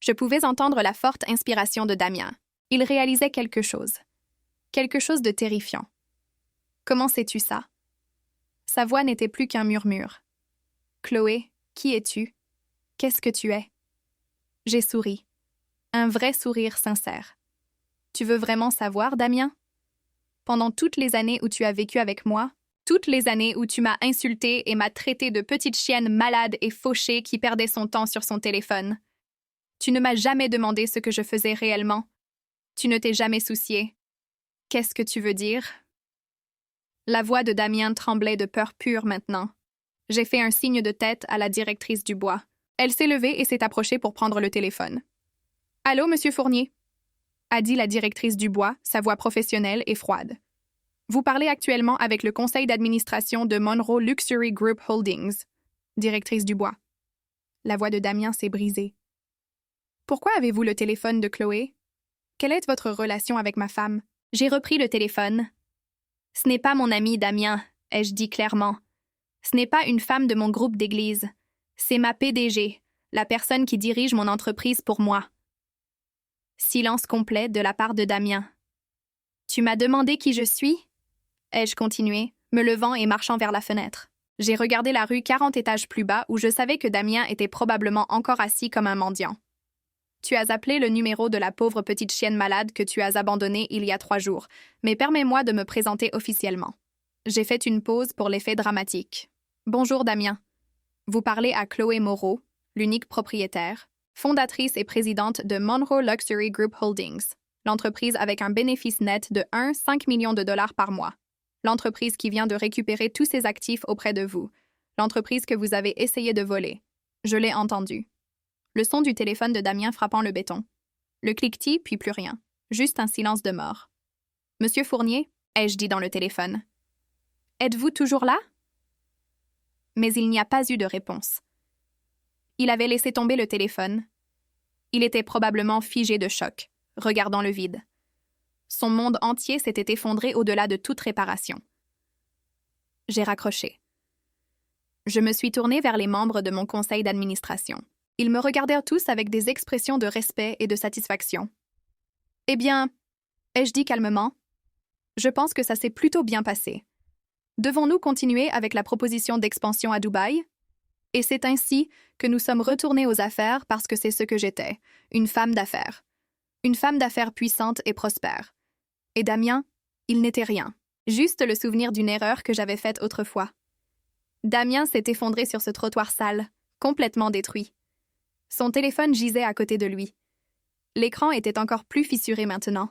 Je pouvais entendre la forte inspiration de Damien. Il réalisait quelque chose. Quelque chose de terrifiant. « Comment sais-tu ça? » Sa voix n'était plus qu'un murmure. « Chloé, qui es-tu? Qu'est-ce que tu es? » J'ai souri. Un vrai sourire sincère. « Tu veux vraiment savoir, Damien? Pendant toutes les années où tu as vécu avec moi, toutes les années où tu m'as insultée et m'as traitée de petite chienne malade et fauchée qui perdait son temps sur son téléphone, tu ne m'as jamais demandé ce que je faisais réellement. Tu ne t'es jamais soucié. Qu'est-ce que tu veux dire? » La voix de Damien tremblait de peur pure maintenant. J'ai fait un signe de tête à la directrice Dubois. Elle s'est levée et s'est approchée pour prendre le téléphone. « Allô, Monsieur Fournier ?» a dit la directrice Dubois, sa voix professionnelle et froide. « Vous parlez actuellement avec le conseil d'administration de Monroe Luxury Group Holdings. » Directrice Dubois. La voix de Damien s'est brisée. « Pourquoi avez-vous le téléphone de Chloé? Quelle est votre relation avec ma femme? » J'ai repris le téléphone. « Ce n'est pas mon ami Damien, ai-je dit clairement. Ce n'est pas une femme de mon groupe d'église. C'est ma PDG, la personne qui dirige mon entreprise pour moi. » Silence complet de la part de Damien. « Tu m'as demandé qui je suis? » ai-je continué, me levant et marchant vers la fenêtre. J'ai regardé la rue 40 étages plus bas où je savais que Damien était probablement encore assis comme un mendiant. « Tu as appelé le numéro de la pauvre petite chienne malade que tu as abandonnée il y a 3 jours, mais permets-moi de me présenter officiellement. » J'ai fait une pause pour l'effet dramatique. « Bonjour Damien. Vous parlez à Chloé Moreau, l'unique propriétaire, fondatrice et présidente de Monroe Luxury Group Holdings, l'entreprise avec un bénéfice net de 5 millions de dollars par mois. L'entreprise qui vient de récupérer tous ses actifs auprès de vous. L'entreprise que vous avez essayé de voler. Je l'ai entendu. » Le son du téléphone de Damien frappant le béton. Le cliquetis, puis plus rien. Juste un silence de mort. « Monsieur Fournier » ai-je dit dans le téléphone. « Êtes-vous toujours là? » Mais il n'y a pas eu de réponse. Il avait laissé tomber le téléphone. Il était probablement figé de choc, regardant le vide. Son monde entier s'était effondré au-delà de toute réparation. J'ai raccroché. Je me suis tournée vers les membres de mon conseil d'administration. Ils me regardèrent tous avec des expressions de respect et de satisfaction. « Eh bien, » ai-je dit calmement, « je pense que ça s'est plutôt bien passé. Devons-nous continuer avec la proposition d'expansion à Dubaï? » Et c'est ainsi que nous sommes retournés aux affaires parce que c'est ce que j'étais, une femme d'affaires. Une femme d'affaires puissante et prospère. Et Damien, il n'était rien, juste le souvenir d'une erreur que j'avais faite autrefois. Damien s'est effondré sur ce trottoir sale, complètement détruit. Son téléphone gisait à côté de lui. L'écran était encore plus fissuré maintenant.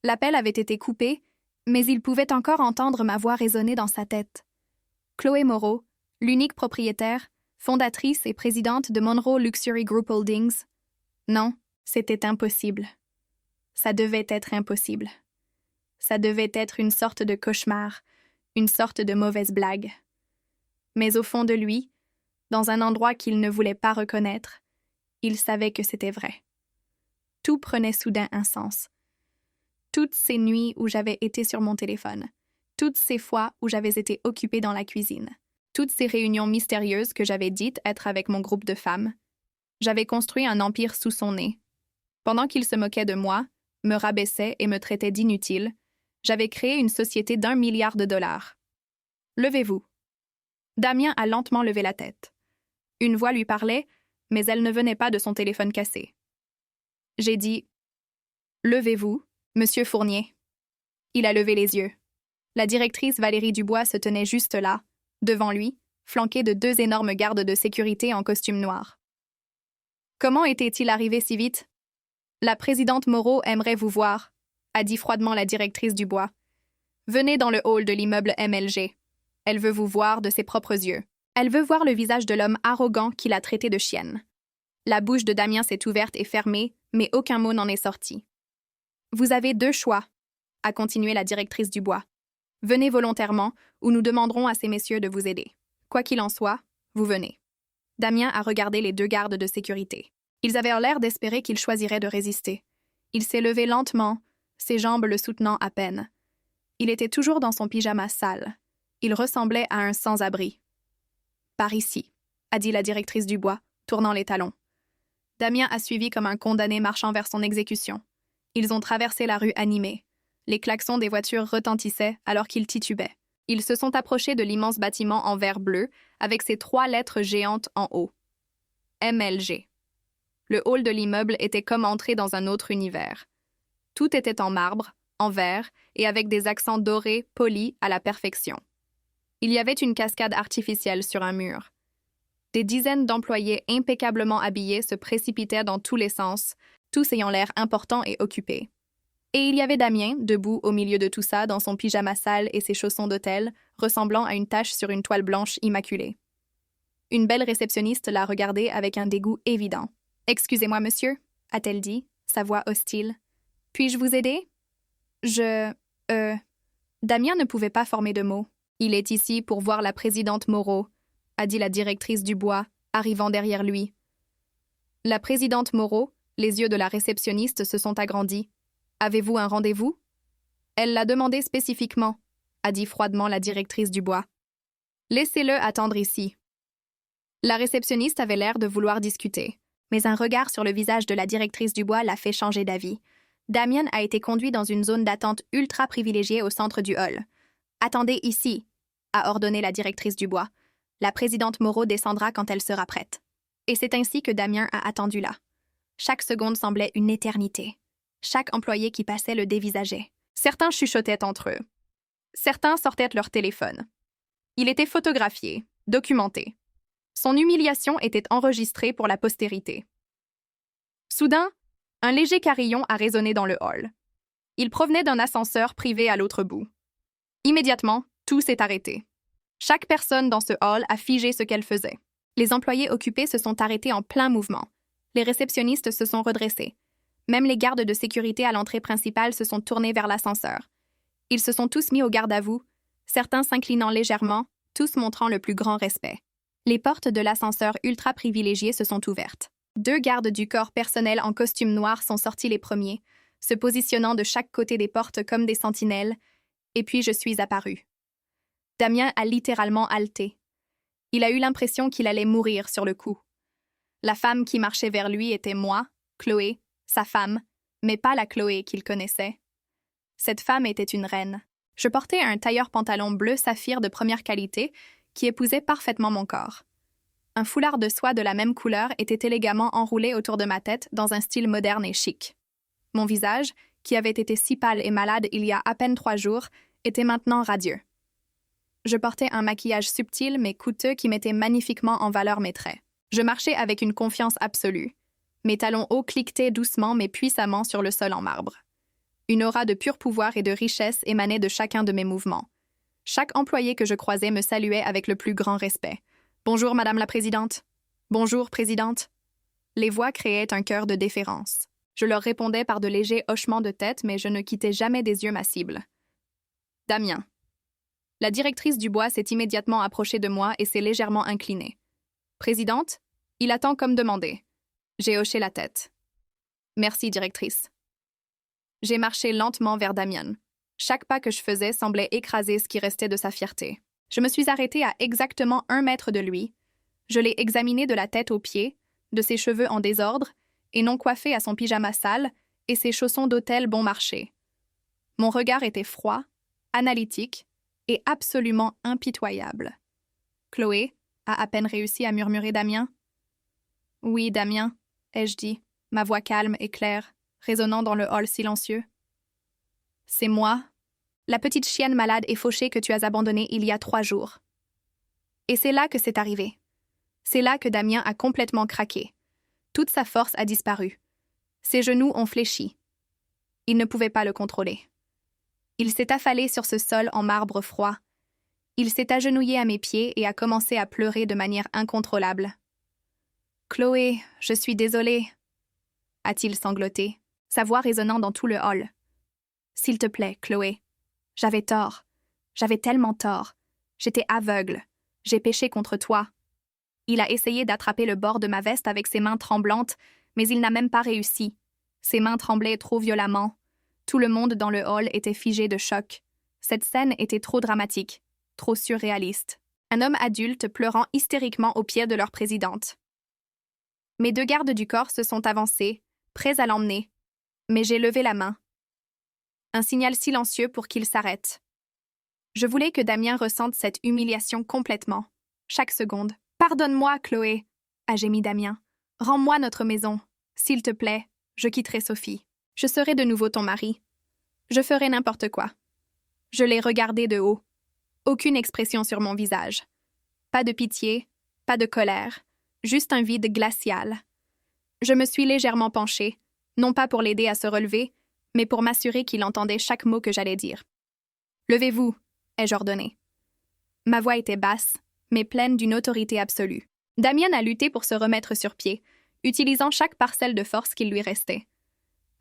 L'appel avait été coupé, mais il pouvait encore entendre ma voix résonner dans sa tête. Chloé Moreau, l'unique propriétaire, fondatrice et présidente de Monroe Luxury Group Holdings. Non, c'était impossible. Ça devait être impossible. Ça devait être une sorte de cauchemar, une sorte de mauvaise blague. Mais au fond de lui, dans un endroit qu'il ne voulait pas reconnaître, il savait que c'était vrai. Tout prenait soudain un sens. Toutes ces nuits où j'avais été sur mon téléphone, toutes ces fois où j'avais été occupée dans la cuisine, toutes ces réunions mystérieuses que j'avais dites être avec mon groupe de femmes, j'avais construit un empire sous son nez. Pendant qu'il se moquait de moi, me rabaissait et me traitait d'inutile, j'avais créé une société d'1 milliard de dollars. Levez-vous. Damien a lentement levé la tête. Une voix lui parlait, mais elle ne venait pas de son téléphone cassé. J'ai dit « Levez-vous, monsieur Fournier ». Il a levé les yeux. La directrice Valérie Dubois se tenait juste là, devant lui, flanquée de 2 énormes gardes de sécurité en costume noir. Comment était-il arrivé si vite? La présidente Moreau aimerait vous voir, a dit froidement la directrice Dubois. Venez dans le hall de l'immeuble MLG. Elle veut vous voir de ses propres yeux. Elle veut voir le visage de l'homme arrogant qui l'a traité de chienne. La bouche de Damien s'est ouverte et fermée, mais aucun mot n'en est sorti. Vous avez 2 choix, a continué la directrice Dubois. Venez volontairement, ou nous demanderons à ces messieurs de vous aider. Quoi qu'il en soit, vous venez. Damien a regardé les 2 gardes de sécurité. Ils avaient l'air d'espérer qu'il choisirait de résister. Il s'est levé lentement, ses jambes le soutenant à peine. Il était toujours dans son pyjama sale. Il ressemblait à un sans-abri. « Par ici », a dit la directrice Dubois, tournant les talons. Damien a suivi comme un condamné marchant vers son exécution. Ils ont traversé la rue animée. Les klaxons des voitures retentissaient alors qu'ils titubaient. Ils se sont approchés de l'immense bâtiment en verre bleu avec ses 3 lettres géantes en haut. MLG. Le hall de l'immeuble était comme entré dans un autre univers. Tout était en marbre, en verre et avec des accents dorés polis à la perfection. Il y avait une cascade artificielle sur un mur. Des dizaines d'employés impeccablement habillés se précipitaient dans tous les sens, tous ayant l'air importants et occupés. Et il y avait Damien, debout au milieu de tout ça, dans son pyjama sale et ses chaussons d'hôtel, ressemblant à une tache sur une toile blanche immaculée. Une belle réceptionniste l'a regardé avec un dégoût évident. « Excusez-moi, monsieur », a-t-elle dit, sa voix hostile. « Puis-je vous aider ?»« Damien ne pouvait pas former de mots. « Il est ici pour voir la présidente Moreau », a dit la directrice Dubois, arrivant derrière lui. La présidente Moreau, les yeux de la réceptionniste se sont agrandis. « Avez-vous un rendez-vous » Elle l'a demandé spécifiquement, a dit froidement la directrice Dubois. « Laissez-le attendre ici. » La réceptionniste avait l'air de vouloir discuter, mais un regard sur le visage de la directrice Dubois l'a fait changer d'avis. Damien a été conduit dans une zone d'attente ultra privilégiée au centre du hall. « Attendez ici », a ordonné la directrice Dubois. « La présidente Moreau descendra quand elle sera prête. » Et c'est ainsi que Damien a attendu là. Chaque seconde semblait une éternité. Chaque employé qui passait le dévisageait. Certains chuchotaient entre eux. Certains sortaient leur téléphone. Il était photographié, documenté. Son humiliation était enregistrée pour la postérité. Soudain, un léger carillon a résonné dans le hall. Il provenait d'un ascenseur privé à l'autre bout. Immédiatement, tout s'est arrêté. Chaque personne dans ce hall a figé ce qu'elle faisait. Les employés occupés se sont arrêtés en plein mouvement. Les réceptionnistes se sont redressés. Même les gardes de sécurité à l'entrée principale se sont tournés vers l'ascenseur. Ils se sont tous mis au garde à vous, certains s'inclinant légèrement, tous montrant le plus grand respect. Les portes de l'ascenseur ultra privilégié se sont ouvertes. 2 gardes du corps personnel en costume noir sont sortis les premiers, se positionnant de chaque côté des portes comme des sentinelles, et puis je suis apparu. Damien a littéralement halté. Il a eu l'impression qu'il allait mourir sur le coup. La femme qui marchait vers lui était moi, Chloé, sa femme, mais pas la Chloé qu'il connaissait. Cette femme était une reine. Je portais un tailleur-pantalon bleu saphir de première qualité qui épousait parfaitement mon corps. Un foulard de soie de la même couleur était élégamment enroulé autour de ma tête dans un style moderne et chic. Mon visage, qui avait été si pâle et malade il y a à peine 3 jours, était maintenant radieux. Je portais un maquillage subtil mais coûteux qui mettait magnifiquement en valeur mes traits. Je marchais avec une confiance absolue. Mes talons hauts cliquetaient doucement mais puissamment sur le sol en marbre. Une aura de pur pouvoir et de richesse émanait de chacun de mes mouvements. Chaque employé que je croisais me saluait avec le plus grand respect. « Bonjour, Madame la Présidente. »« Bonjour, Présidente. » Les voix créaient un chœur de déférence. Je leur répondais par de légers hochements de tête, mais je ne quittais jamais des yeux ma cible. « Damien. » La directrice Dubois s'est immédiatement approchée de moi et s'est légèrement inclinée. « Présidente, il attend comme demandé. » J'ai hoché la tête. « Merci, directrice. » J'ai marché lentement vers Damien. Chaque pas que je faisais semblait écraser ce qui restait de sa fierté. Je me suis arrêtée à exactement 1 mètre de lui. Je l'ai examiné de la tête aux pieds, de ses cheveux en désordre, et non coiffé à son pyjama sale, et ses chaussons d'hôtel bon marché. Mon regard était froid, analytique et absolument impitoyable. Chloé a peine réussi à murmurer Damien. « Oui, Damien », ai-je dit, ma voix calme et claire. résonnant dans le hall silencieux. C'est moi, la petite chienne malade et fauchée que tu as abandonnée il y a 3 jours. Et c'est là que c'est arrivé. C'est là que Damien a complètement craqué. Toute sa force a disparu. Ses genoux ont fléchi. Il ne pouvait pas le contrôler. Il s'est affalé sur ce sol en marbre froid. Il s'est agenouillé à mes pieds et a commencé à pleurer de manière incontrôlable. « Chloé, je suis désolée, » a-t-il sangloté, sa voix résonnant dans tout le hall. « S'il te plaît, Chloé. J'avais tort. J'avais tellement tort. J'étais aveugle. J'ai péché contre toi. » Il a essayé d'attraper le bord de ma veste avec ses mains tremblantes, mais il n'a même pas réussi. Ses mains tremblaient trop violemment. Tout le monde dans le hall était figé de choc. Cette scène était trop dramatique, trop surréaliste. Un homme adulte pleurant hystériquement aux pieds de leur présidente. Mes 2 gardes du corps se sont avancés, prêts à l'emmener, mais j'ai levé la main. Un signal silencieux pour qu'il s'arrête. Je voulais que Damien ressente cette humiliation complètement, chaque seconde. « Pardonne-moi, Chloé » a gémi Damien. « Rends-moi notre maison. S'il te plaît, je quitterai Sophie. Je serai de nouveau ton mari. Je ferai n'importe quoi. » Je l'ai regardé de haut. Aucune expression sur mon visage. Pas de pitié, pas de colère, juste un vide glacial. Je me suis légèrement penchée, non pas pour l'aider à se relever, mais pour m'assurer qu'il entendait chaque mot que j'allais dire. « Levez-vous » ai-je ordonné. Ma voix était basse, mais pleine d'une autorité absolue. Damien a lutté pour se remettre sur pied, utilisant chaque parcelle de force qu'il lui restait.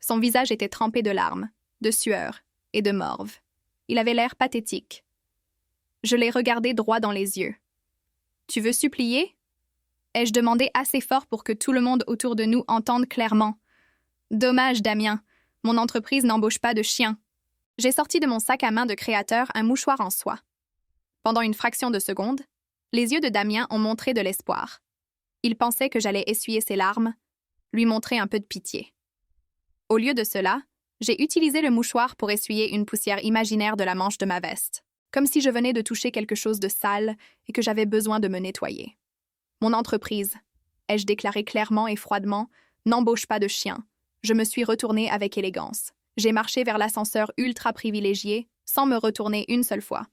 Son visage était trempé de larmes, de sueur et de morve. Il avait l'air pathétique. Je l'ai regardé droit dans les yeux. « Tu veux supplier » ai-je demandé assez fort pour que tout le monde autour de nous entende clairement. « Dommage, Damien, mon entreprise n'embauche pas de chiens. » J'ai sorti de mon sac à main de créateur un mouchoir en soie. Pendant une fraction de seconde, les yeux de Damien ont montré de l'espoir. Il pensait que j'allais essuyer ses larmes, lui montrer un peu de pitié. Au lieu de cela, j'ai utilisé le mouchoir pour essuyer une poussière imaginaire de la manche de ma veste, comme si je venais de toucher quelque chose de sale et que j'avais besoin de me nettoyer. Mon entreprise, ai-je déclaré clairement et froidement, n'embauche pas de chiens. Je me suis retournée avec élégance. J'ai marché vers l'ascenseur ultra privilégié, sans me retourner une seule fois.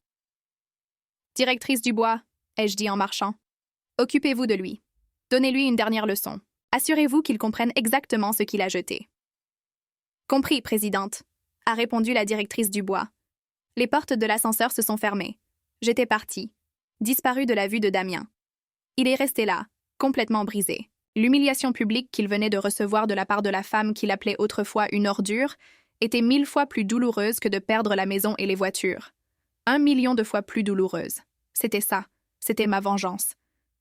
« Directrice Dubois », ai-je dit en marchant, « occupez-vous de lui. Donnez-lui une dernière leçon. Assurez-vous qu'il comprenne exactement ce qu'il a jeté. » « Compris, présidente », a répondu la directrice Dubois. Les portes de l'ascenseur se sont fermées. J'étais partie, disparue de la vue de Damien. Il est resté là, complètement brisé. L'humiliation publique qu'il venait de recevoir de la part de la femme qu'il appelait autrefois une ordure était 1000 fois plus douloureuse que de perdre la maison et les voitures. 1 million de fois plus douloureuse. C'était ça. C'était ma vengeance.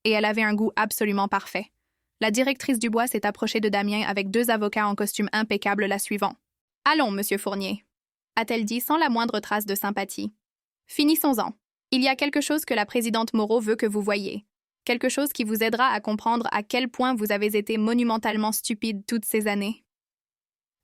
Et elle avait un goût absolument parfait. La directrice Dubois s'est approchée de Damien avec 2 avocats en costume impeccable la suivant. « Allons, monsieur Fournier », a-t-elle dit sans la moindre trace de sympathie. « Finissons-en. Il y a quelque chose que la présidente Moreau veut que vous voyiez. Quelque chose qui vous aidera à comprendre à quel point vous avez été monumentalement stupide toutes ces années. »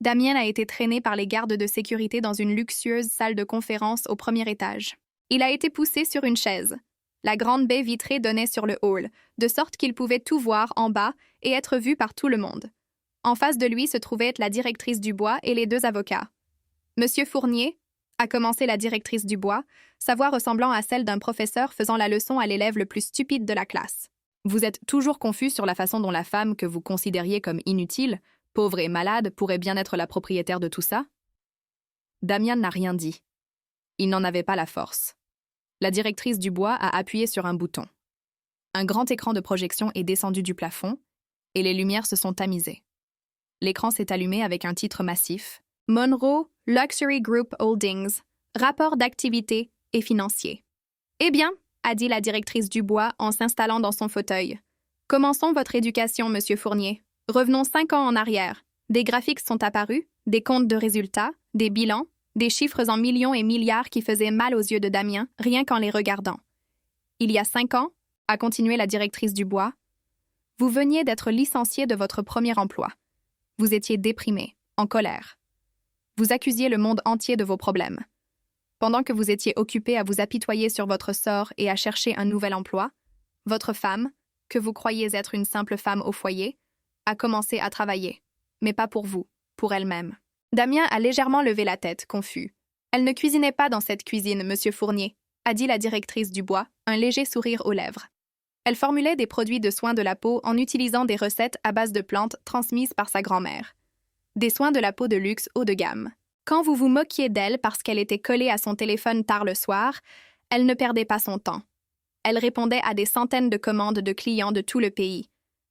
Damien a été traîné par les gardes de sécurité dans une luxueuse salle de conférence au 1er étage. Il a été poussé sur une chaise. La grande baie vitrée donnait sur le hall, de sorte qu'il pouvait tout voir en bas et être vu par tout le monde. En face de lui se trouvaient la directrice Dubois et les 2 avocats. « Monsieur Fournier » a commencé la directrice Dubois, sa voix ressemblant à celle d'un professeur faisant la leçon à l'élève le plus stupide de la classe. « Vous êtes toujours confus sur la façon dont la femme que vous considériez comme inutile, pauvre et malade, pourrait bien être la propriétaire de tout ça ?» Damien n'a rien dit. Il n'en avait pas la force. La directrice Dubois a appuyé sur un bouton. Un grand écran de projection est descendu du plafond et les lumières se sont tamisées. L'écran s'est allumé avec un titre massif « Monroe Luxury Group Holdings, rapport d'activité et financier. » « Eh bien, » a dit la directrice Dubois en s'installant dans son fauteuil. « Commençons votre éducation, monsieur Fournier. Revenons 5 ans en arrière. Des graphiques sont apparus, des comptes de résultats, des bilans, des chiffres en millions et milliards qui faisaient mal aux yeux de Damien, rien qu'en les regardant. Il y a 5 ans, a continué la directrice Dubois, vous veniez d'être licencié de votre premier emploi. Vous étiez déprimé, en colère. Vous accusiez le monde entier de vos problèmes. Pendant que vous étiez occupé à vous apitoyer sur votre sort et à chercher un nouvel emploi, votre femme, que vous croyiez être une simple femme au foyer, a commencé à travailler. Mais pas pour vous, pour elle-même. Damien a légèrement levé la tête, confus. Elle ne cuisinait pas dans cette cuisine, monsieur Fournier, a dit la directrice du bois, un léger sourire aux lèvres. Elle formulait des produits de soins de la peau en utilisant des recettes à base de plantes transmises par sa grand-mère. Des soins de la peau de luxe haut de gamme. Quand vous vous moquiez d'elle parce qu'elle était collée à son téléphone tard le soir, elle ne perdait pas son temps. Elle répondait à des centaines de commandes de clients de tout le pays.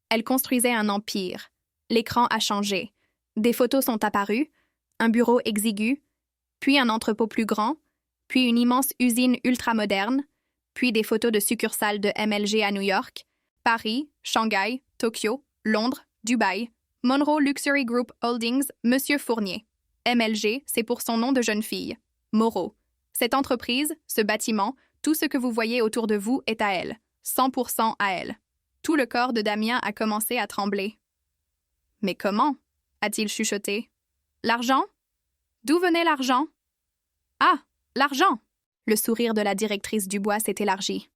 Elle construisait un empire. L'écran a changé. Des photos sont apparues, un bureau exigu, puis un entrepôt plus grand, puis une immense usine ultramoderne, puis des photos de succursales de MLG à New York, Paris, Shanghai, Tokyo, Londres, Dubaï, Monroe Luxury Group Holdings, Monsieur Fournier. MLG, c'est pour son nom de jeune fille. Moreau. Cette entreprise, ce bâtiment, tout ce que vous voyez autour de vous est à elle, 100% à elle. Tout le corps de Damien a commencé à trembler. « Mais comment » a-t-il chuchoté. « L'argent ? D'où venait l'argent ? » « Ah, l'argent !» Le sourire de la directrice du bois s'est élargi.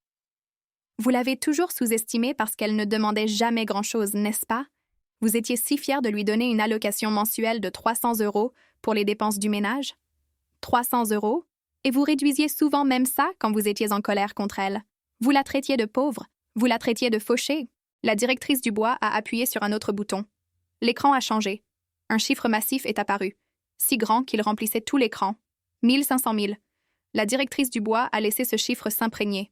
« Vous l'avez toujours sous-estimée parce qu'elle ne demandait jamais grand-chose, n'est-ce pas ? Vous étiez si fier de lui donner une allocation mensuelle de 300 € pour les dépenses du ménage ? 300 €, et vous réduisiez souvent même ça quand vous étiez en colère contre elle. Vous la traitiez de pauvre, vous la traitiez de fauchée. » La directrice du bois a appuyé sur un autre bouton. L'écran a changé. Un chiffre massif est apparu, si grand qu'il remplissait tout l'écran. 1500 000. La directrice du bois a laissé ce chiffre s'imprégner.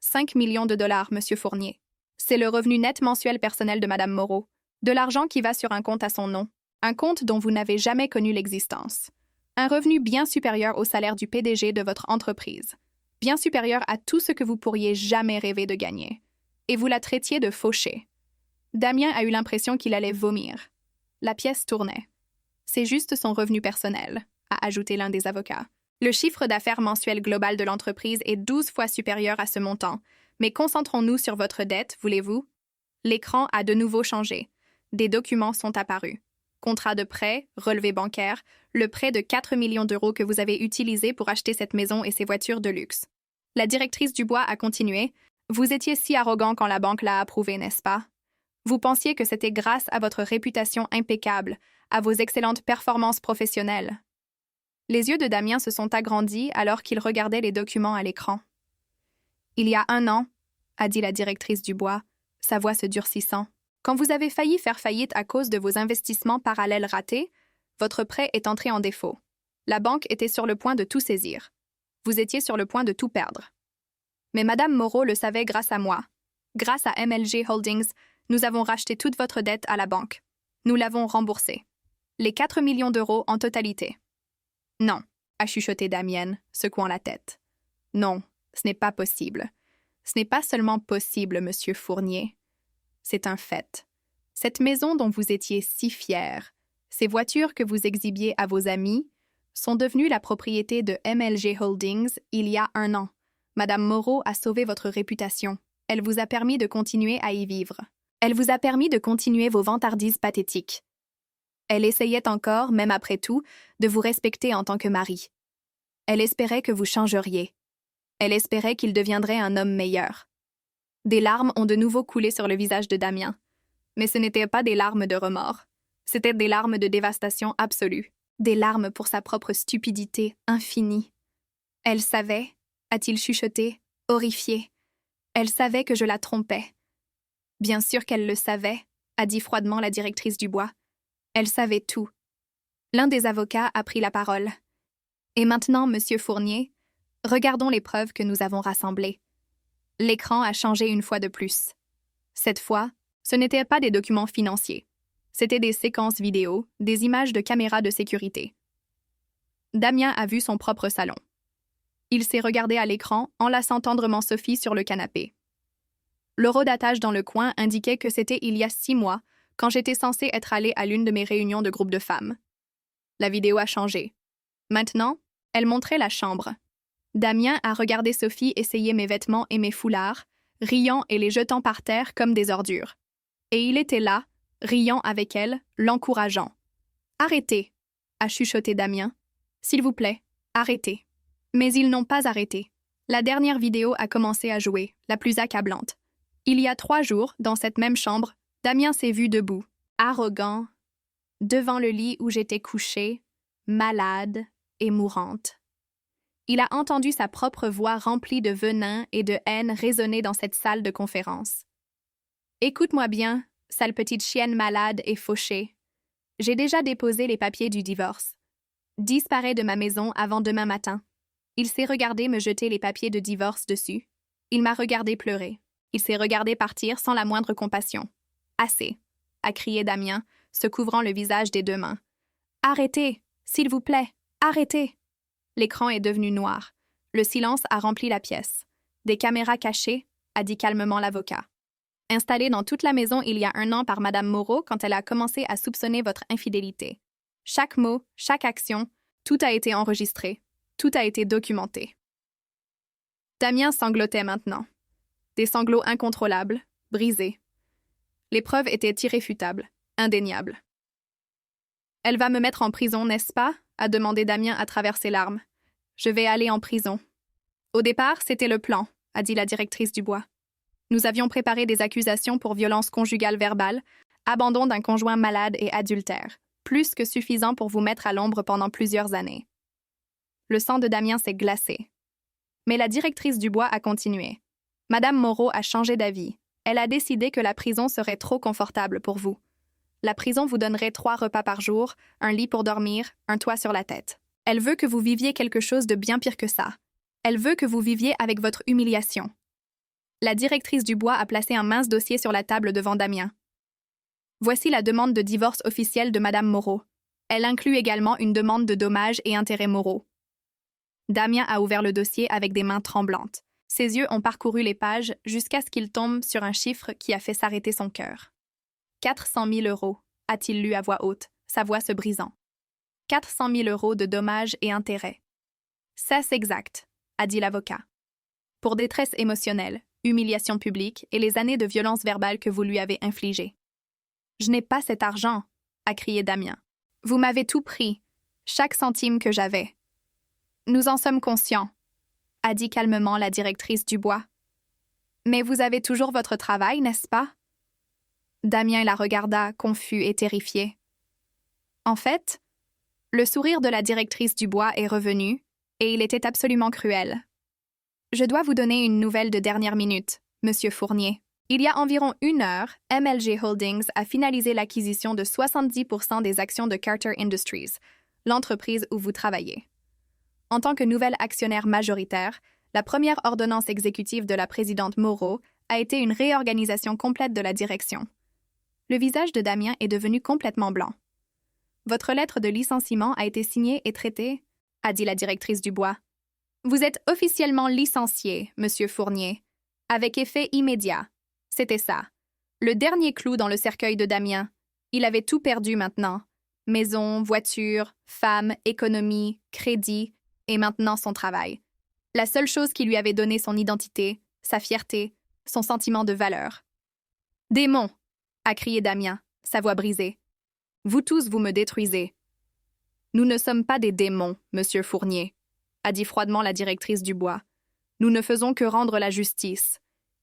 5 millions de dollars, monsieur Fournier. C'est le revenu net mensuel personnel de madame Moreau. De l'argent qui va sur un compte à son nom. Un compte dont vous n'avez jamais connu l'existence. Un revenu bien supérieur au salaire du PDG de votre entreprise. Bien supérieur à tout ce que vous pourriez jamais rêver de gagner. Et vous la traitiez de fauchée. Damien a eu l'impression qu'il allait vomir. La pièce tournait. C'est juste son revenu personnel, a ajouté l'un des avocats. Le chiffre d'affaires mensuel global de l'entreprise est 12 fois supérieur à ce montant. Mais concentrons-nous sur votre dette, voulez-vous? L'écran a de nouveau changé. Des documents sont apparus. Contrat de prêt, relevé bancaire, le prêt de 4 millions d'euros que vous avez utilisé pour acheter cette maison et ces voitures de luxe. La directrice du bois a continué. Vous étiez si arrogant quand la banque l'a approuvé, n'est-ce pas? Vous pensiez que c'était grâce à votre réputation impeccable, à vos excellentes performances professionnelles. Les yeux de Damien se sont agrandis alors qu'il regardait les documents à l'écran. Il y a 1 an, a dit la directrice du bois, sa voix se durcissant, quand vous avez failli faire faillite à cause de vos investissements parallèles ratés, votre prêt est entré en défaut. La banque était sur le point de tout saisir. Vous étiez sur le point de tout perdre. Mais madame Moreau le savait grâce à moi. Grâce à MLG Holdings, nous avons racheté toute votre dette à la banque. Nous l'avons remboursée. Les 4 millions d'euros en totalité. Non, a chuchoté Damien, secouant la tête. Non, ce n'est pas possible. Ce n'est pas seulement possible, monsieur Fournier. C'est un fait. Cette maison dont vous étiez si fier, ces voitures que vous exhibiez à vos amis, sont devenues la propriété de MLG Holdings il y a 1 an. Madame Moreau a sauvé votre réputation. Elle vous a permis de continuer à y vivre. Elle vous a permis de continuer vos vantardises pathétiques. Elle essayait encore, même après tout, de vous respecter en tant que mari. Elle espérait que vous changeriez. Elle espérait qu'il deviendrait un homme meilleur. Des larmes ont de nouveau coulé sur le visage de Damien. Mais ce n'étaient pas des larmes de remords. C'étaient des larmes de dévastation absolue. Des larmes pour sa propre stupidité infinie. Elle savait, a-t-il chuchoté, horrifié. Elle savait que je la trompais. Bien sûr qu'elle le savait, a dit froidement la directrice du bois. Elle savait tout. L'un des avocats a pris la parole. Et maintenant, monsieur Fournier, regardons les preuves que nous avons rassemblées. L'écran a changé une fois de plus. Cette fois, ce n'étaient pas des documents financiers. C'étaient des séquences vidéo, des images de caméras de sécurité. Damien a vu son propre salon. Il s'est regardé à l'écran, enlaçant tendrement Sophie sur le canapé. Le rodatage dans le coin indiquait que c'était il y a 6 mois, quand j'étais censée être allée à l'une de mes réunions de groupe de femmes. La vidéo a changé. Maintenant, elle montrait la chambre. Damien a regardé Sophie essayer mes vêtements et mes foulards, riant et les jetant par terre comme des ordures. Et il était là, riant avec elle, l'encourageant. « Arrêtez !» a chuchoté Damien. « S'il vous plaît, arrêtez. » Mais ils n'ont pas arrêté. La dernière vidéo a commencé à jouer, la plus accablante. Il y a 3 jours, dans cette même chambre, Damien s'est vu debout, arrogant. devant le lit où j'étais couchée, malade et mourante. Il a entendu sa propre voix remplie de venin et de haine résonner dans cette salle de conférence. « Écoute-moi bien, sale petite chienne malade et fauchée. J'ai déjà déposé les papiers du divorce. Disparais de ma maison avant demain matin. » Il s'est regardé me jeter les papiers de divorce dessus. Il m'a regardé pleurer. Il s'est regardé partir sans la moindre compassion. « Assez !» a crié Damien, se couvrant le visage des deux mains. « Arrêtez, s'il vous plaît, arrêtez !» L'écran est devenu noir. Le silence a rempli la pièce. « Des caméras cachées », a dit calmement l'avocat. « Installée dans toute la maison il y a 1 an par Madame Moreau quand elle a commencé à soupçonner votre infidélité. Chaque mot, chaque action, tout a été enregistré. Tout a été documenté. » Damien sanglotait maintenant. Des sanglots incontrôlables, brisés. Les preuves étaient irréfutables, indéniables. « Elle va me mettre en prison, n'est-ce pas ?» a demandé Damien à travers ses larmes. « Je vais aller en prison. » « Au départ, c'était le plan, » a dit la directrice Dubois. « Nous avions préparé des accusations pour violence conjugale verbale, abandon d'un conjoint malade et adultère, plus que suffisant pour vous mettre à l'ombre pendant plusieurs années. » Le sang de Damien s'est glacé. Mais la directrice Dubois a continué. « Madame Moreau a changé d'avis. Elle a décidé que la prison serait trop confortable pour vous. La prison vous donnerait 3 repas par jour, un lit pour dormir, un toit sur la tête. Elle veut que vous viviez quelque chose de bien pire que ça. Elle veut que vous viviez avec votre humiliation. » La directrice Dubois a placé un mince dossier sur la table devant Damien. « Voici la demande de divorce officielle de Madame Moreau. Elle inclut également une demande de dommages et intérêts moraux. » Damien a ouvert le dossier avec des mains tremblantes. Ses yeux ont parcouru les pages jusqu'à ce qu'il tombe sur un chiffre qui a fait s'arrêter son cœur. 400 000 €, a-t-il lu à voix haute, sa voix se brisant. 400 000 € de dommages et intérêts. Ça, c'est exact, a dit l'avocat. Pour détresse émotionnelle, humiliation publique et les années de violence verbale que vous lui avez infligées. Je n'ai pas cet argent, a crié Damien. Vous m'avez tout pris, chaque centime que j'avais. Nous en sommes conscients, a dit calmement la directrice Dubois. Mais vous avez toujours votre travail, n'est-ce pas? Damien la regarda, confus et terrifié. En fait, le sourire de la directrice Dubois est revenu, et il était absolument cruel. Je dois vous donner une nouvelle de dernière minute, Monsieur Fournier. Il y a environ 1 heure, MLG Holdings a finalisé l'acquisition de 70% des actions de Carter Industries, l'entreprise où vous travaillez. En tant que nouvel actionnaire majoritaire, la première ordonnance exécutive de la présidente Moreau a été une réorganisation complète de la direction. Le visage de Damien est devenu complètement blanc. Votre lettre de licenciement a été signée et traitée, a dit la directrice Dubois. Vous êtes officiellement licencié, Monsieur Fournier, avec effet immédiat. C'était ça. Le dernier clou dans le cercueil de Damien. Il avait tout perdu maintenant. Maison, voiture, femme, économie, crédit, et maintenant son travail. La seule chose qui lui avait donné son identité, sa fierté, son sentiment de valeur. « Démon !» a crié Damien, sa voix brisée. « Vous tous, vous me détruisez. »« Nous ne sommes pas des démons, Monsieur Fournier, » a dit froidement la directrice Dubois. « Nous ne faisons que rendre la justice.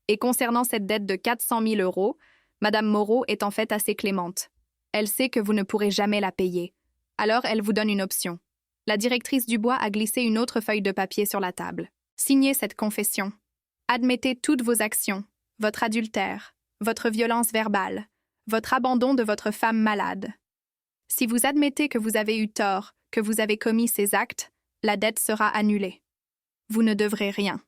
Et concernant cette dette de 400 000 €, Madame Moreau est en fait assez clémente. Elle sait que vous ne pourrez jamais la payer. Alors elle vous donne une option. » La directrice Dubois a glissé une autre feuille de papier sur la table. Signez cette confession. Admettez toutes vos actions, votre adultère, votre violence verbale, votre abandon de votre femme malade. Si vous admettez que vous avez eu tort, que vous avez commis ces actes, la dette sera annulée. Vous ne devrez rien.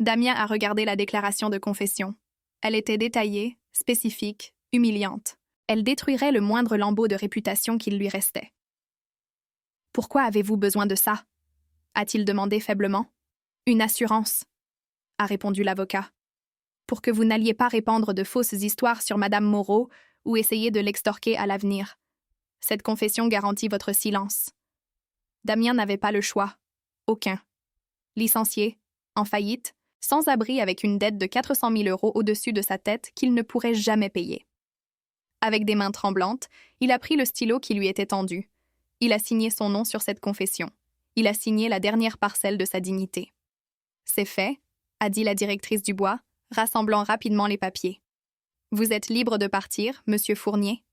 Damien a regardé la déclaration de confession. Elle était détaillée, spécifique, humiliante. Elle détruirait le moindre lambeau de réputation qu'il lui restait. « Pourquoi avez-vous besoin de ça ?» a-t-il demandé faiblement. « Une assurance », a répondu l'avocat. « Pour que vous n'alliez pas répandre de fausses histoires sur Madame Moreau ou essayer de l'extorquer à l'avenir. Cette confession garantit votre silence. » Damien n'avait pas le choix. Aucun. Licencié, en faillite, sans abri avec une dette de 400 000 € au-dessus de sa tête qu'il ne pourrait jamais payer. Avec des mains tremblantes, il a pris le stylo qui lui était tendu. Il a signé son nom sur cette confession. Il a signé la dernière parcelle de sa dignité. « C'est fait », a dit la directrice Dubois, rassemblant rapidement les papiers. « Vous êtes libre de partir, Monsieur Fournier. »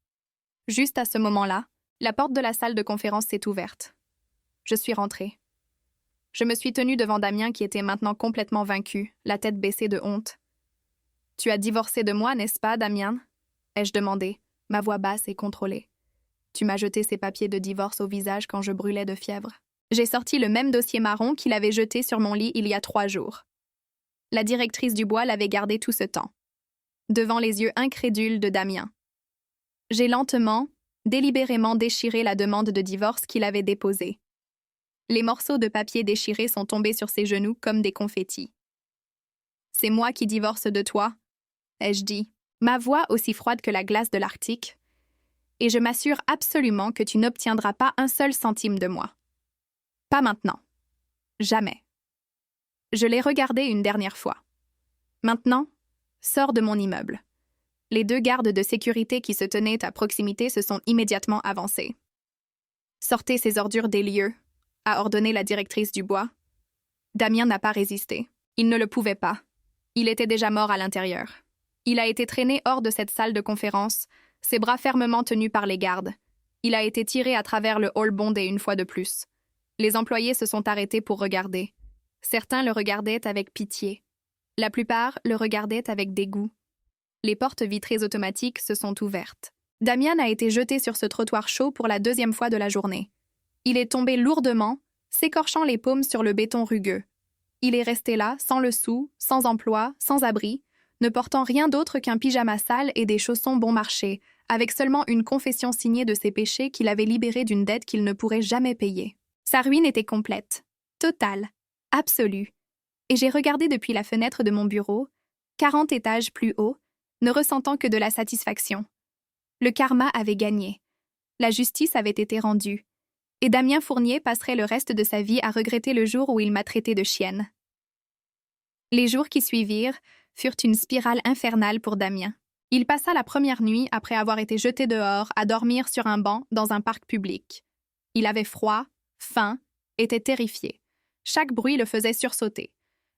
Juste à ce moment-là, la porte de la salle de conférence s'est ouverte. Je suis rentrée. Je me suis tenue devant Damien qui était maintenant complètement vaincu, la tête baissée de honte. « Tu as divorcé de moi, n'est-ce pas, Damien ?» ai-je demandé, ma voix basse et contrôlée. Tu m'as jeté ces papiers de divorce au visage quand je brûlais de fièvre. J'ai sorti le même dossier marron qu'il avait jeté sur mon lit il y a 3 jours. La directrice du bois l'avait gardé tout ce temps, devant les yeux incrédules de Damien. J'ai lentement, délibérément déchiré la demande de divorce qu'il avait déposée. Les morceaux de papier déchirés sont tombés sur ses genoux comme des confettis. « C'est moi qui divorce de toi », ai-je dit, ma voix aussi froide que la glace de l'Arctique, « et je m'assure absolument que tu n'obtiendras pas un seul centime de moi. Pas maintenant. Jamais. » Je l'ai regardé une dernière fois. Maintenant, sors de mon immeuble. Les 2 gardes de sécurité qui se tenaient à proximité se sont immédiatement avancés. « Sortez ces ordures des lieux », a ordonné la directrice du bois. Damien n'a pas résisté. Il ne le pouvait pas. Il était déjà mort à l'intérieur. Il a été traîné hors de cette salle de conférence, ses bras fermement tenus par les gardes. Il a été tiré à travers le hall bondé une fois de plus. Les employés se sont arrêtés pour regarder. Certains le regardaient avec pitié. La plupart le regardaient avec dégoût. Les portes vitrées automatiques se sont ouvertes. Damien a été jeté sur ce trottoir chaud pour la 2e fois de la journée. Il est tombé lourdement, s'écorchant les paumes sur le béton rugueux. Il est resté là, sans le sou, sans emploi, sans abri, ne portant rien d'autre qu'un pyjama sale et des chaussons bon marché, avec seulement une confession signée de ses péchés qu'il avait libéré d'une dette qu'il ne pourrait jamais payer. Sa ruine était complète, totale, absolue. Et j'ai regardé depuis la fenêtre de mon bureau, 40 étages plus haut, ne ressentant que de la satisfaction. Le karma avait gagné. La justice avait été rendue. Et Damien Fournier passerait le reste de sa vie à regretter le jour où il m'a traité de chienne. Les jours qui suivirent furent une spirale infernale pour Damien. Il passa la première nuit, après avoir été jeté dehors, à dormir sur un banc dans un parc public. Il avait froid, faim, était terrifié. Chaque bruit le faisait sursauter.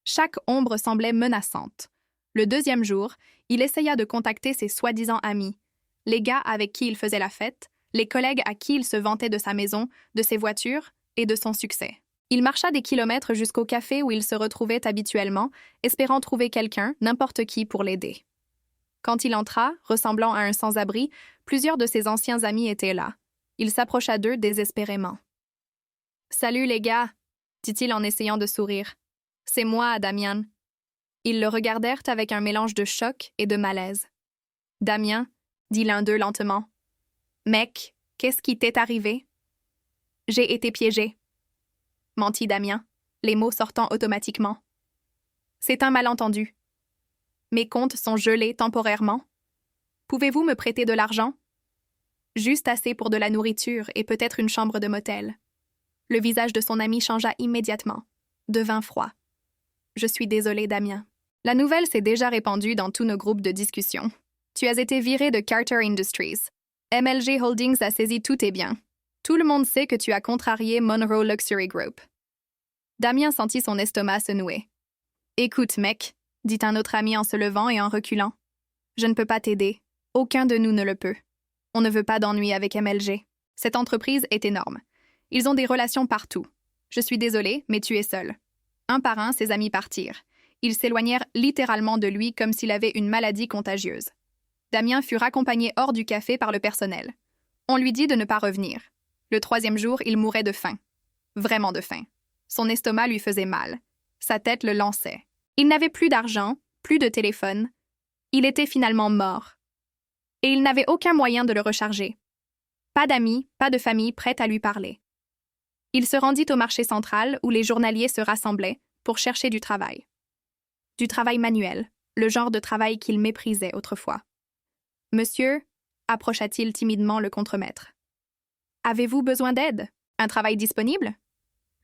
Chaque ombre semblait menaçante. Le 2e jour, il essaya de contacter ses soi-disant amis, les gars avec qui il faisait la fête, les collègues à qui il se vantait de sa maison, de ses voitures et de son succès. Il marcha des kilomètres jusqu'au café où il se retrouvait habituellement, espérant trouver quelqu'un, n'importe qui, pour l'aider. Quand il entra, ressemblant à un sans-abri, plusieurs de ses anciens amis étaient là. Il s'approcha d'eux désespérément. « Salut les gars », dit-il en essayant de sourire. « C'est moi, Damien. » Ils le regardèrent avec un mélange de choc et de malaise. « Damien », dit l'un d'eux lentement. « Mec, qu'est-ce qui t'est arrivé? »« J'ai été piégé. » mentit Damien, les mots sortant automatiquement. « C'est un malentendu. Mes comptes sont gelés temporairement. Pouvez-vous me prêter de l'argent? Juste assez pour de la nourriture et peut-être une chambre de motel. » Le visage de son ami changea immédiatement, devint froid. « Je suis désolé, Damien. La nouvelle s'est déjà répandue dans tous nos groupes de discussion. Tu as été viré de Carter Industries. MLG Holdings a saisi tous tes biens. Tout le monde sait que tu as contrarié Monroe Luxury Group. » Damien sentit son estomac se nouer. « Écoute, mec, » dit un autre ami en se levant et en reculant. « Je ne peux pas t'aider. Aucun de nous ne le peut. On ne veut pas d'ennui avec MLG. Cette entreprise est énorme. Ils ont des relations partout. Je suis désolé, mais tu es seul. » Un par un, ses amis partirent. Ils s'éloignèrent littéralement de lui comme s'il avait une maladie contagieuse. Damien fut raccompagné hors du café par le personnel. On lui dit de ne pas revenir. Le 3e jour, il mourait de faim. Vraiment de faim. Son estomac lui faisait mal. Sa tête le lançait. Il n'avait plus d'argent, plus de téléphone. Il était finalement mort. Et il n'avait aucun moyen de le recharger. Pas d'amis, pas de famille prête à lui parler. Il se rendit au marché central où les journaliers se rassemblaient pour chercher du travail. Du travail manuel, le genre de travail qu'il méprisait autrefois. « Monsieur », approcha-t-il timidement le contremaître. « Avez-vous besoin d'aide? Un travail disponible ?»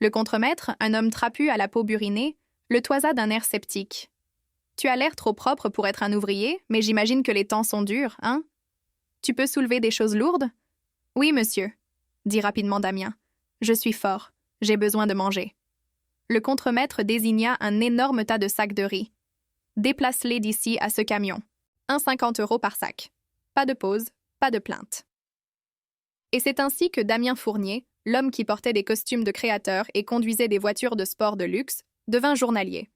Le contremaître, un homme trapu à la peau burinée, le toisa d'un air sceptique. « Tu as l'air trop propre pour être un ouvrier, mais j'imagine que les temps sont durs, hein? Tu peux soulever des choses lourdes? »« Oui, monsieur, » dit rapidement Damien. « Je suis fort. J'ai besoin de manger. » Le contremaître désigna un énorme tas de sacs de riz. « Déplace-les d'ici à ce camion. 1,50 € par sac. Pas de pause, pas de plainte. » Et c'est ainsi que Damien Fournier, l'homme qui portait des costumes de créateur et conduisait des voitures de sport de luxe, devint journalier.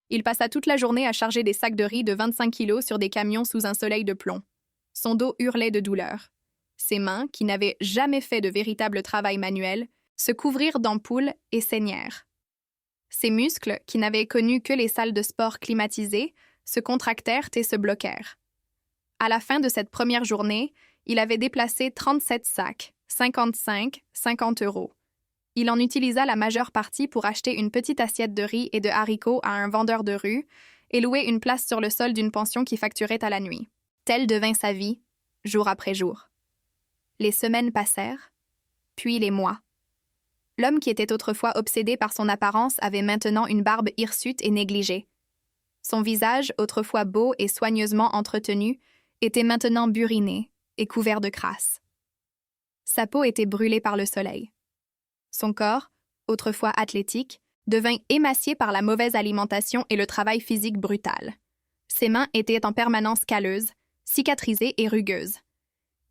Il passa toute la journée à charger des sacs de riz de 25 kilos sur des camions sous un soleil de plomb. Son dos hurlait de douleur. Ses mains, qui n'avaient jamais fait de véritable travail manuel, se couvrirent d'ampoules et saignèrent. Ses muscles, qui n'avaient connu que les salles de sport climatisées, se contractèrent et se bloquèrent. À la fin de cette première journée, il avait déplacé 37 sacs, 50 euros. Il en utilisa la majeure partie pour acheter une petite assiette de riz et de haricots à un vendeur de rue et louer une place sur le sol d'une pension qui facturait à la nuit. Telle devint sa vie, jour après jour. Les semaines passèrent, puis les mois. L'homme qui était autrefois obsédé par son apparence avait maintenant une barbe hirsute et négligée. Son visage, autrefois beau et soigneusement entretenu, était maintenant buriné et couvert de crasse. Sa peau était brûlée par le soleil. Son corps, autrefois athlétique, devint émacié par la mauvaise alimentation et le travail physique brutal. Ses mains étaient en permanence calleuses, cicatrisées et rugueuses.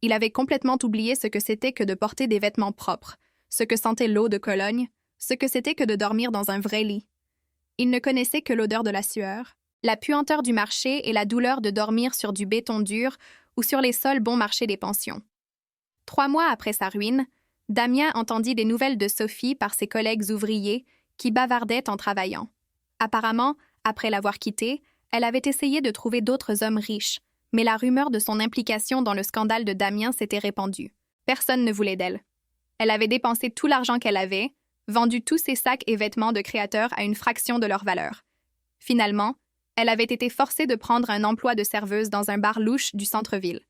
Il avait complètement oublié ce que c'était que de porter des vêtements propres, ce que sentait l'eau de Cologne, ce que c'était que de dormir dans un vrai lit. Il ne connaissait que l'odeur de la sueur, la puanteur du marché et la douleur de dormir sur du béton dur ou sur les sols bon marché des pensions. 3 mois après sa ruine, Damien entendit des nouvelles de Sophie par ses collègues ouvriers qui bavardaient en travaillant. Apparemment, après l'avoir quittée, elle avait essayé de trouver d'autres hommes riches, mais la rumeur de son implication dans le scandale de Damien s'était répandue. Personne ne voulait d'elle. Elle avait dépensé tout l'argent qu'elle avait, vendu tous ses sacs et vêtements de créateur à une fraction de leur valeur. Finalement, elle avait été forcée de prendre un emploi de serveuse dans un bar louche du centre-ville.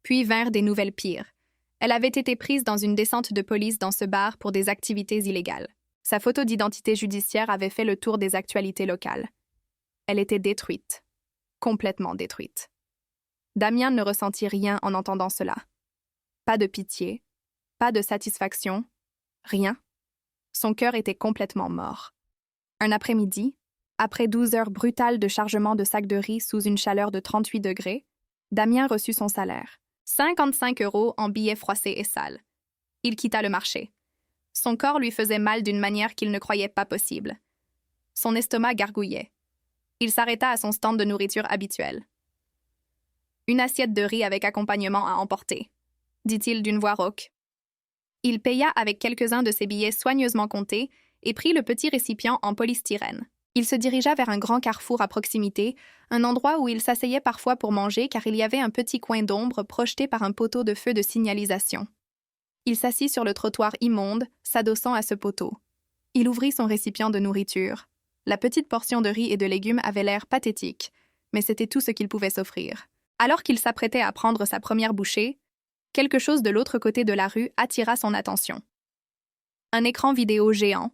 Puis vinrent des nouvelles pires. Elle avait été prise dans une descente de police dans ce bar pour des activités illégales. Sa photo d'identité judiciaire avait fait le tour des actualités locales. Elle était détruite. Complètement détruite. Damien ne ressentit rien en entendant cela. Pas de pitié, pas de satisfaction, rien. Son cœur était complètement mort. Un après-midi, après 12 heures brutales de chargement de sacs de riz sous une chaleur de 38 degrés, Damien reçut son salaire. 55 euros en billets froissés et sales. Il quitta le marché. Son corps lui faisait mal d'une manière qu'il ne croyait pas possible. Son estomac gargouillait. Il s'arrêta à son stand de nourriture habituel. Une assiette de riz avec accompagnement à emporter, dit-il d'une voix rauque. Il paya avec quelques-uns de ses billets soigneusement comptés et prit le petit récipient en polystyrène. Il se dirigea vers un grand carrefour à proximité, un endroit où il s'asseyait parfois pour manger car il y avait un petit coin d'ombre projeté par un poteau de feu de signalisation. Il s'assit sur le trottoir immonde, s'adossant à ce poteau. Il ouvrit son récipient de nourriture. La petite portion de riz et de légumes avait l'air pathétique, mais c'était tout ce qu'il pouvait s'offrir. Alors qu'il s'apprêtait à prendre sa première bouchée, quelque chose de l'autre côté de la rue attira son attention. Un écran vidéo géant,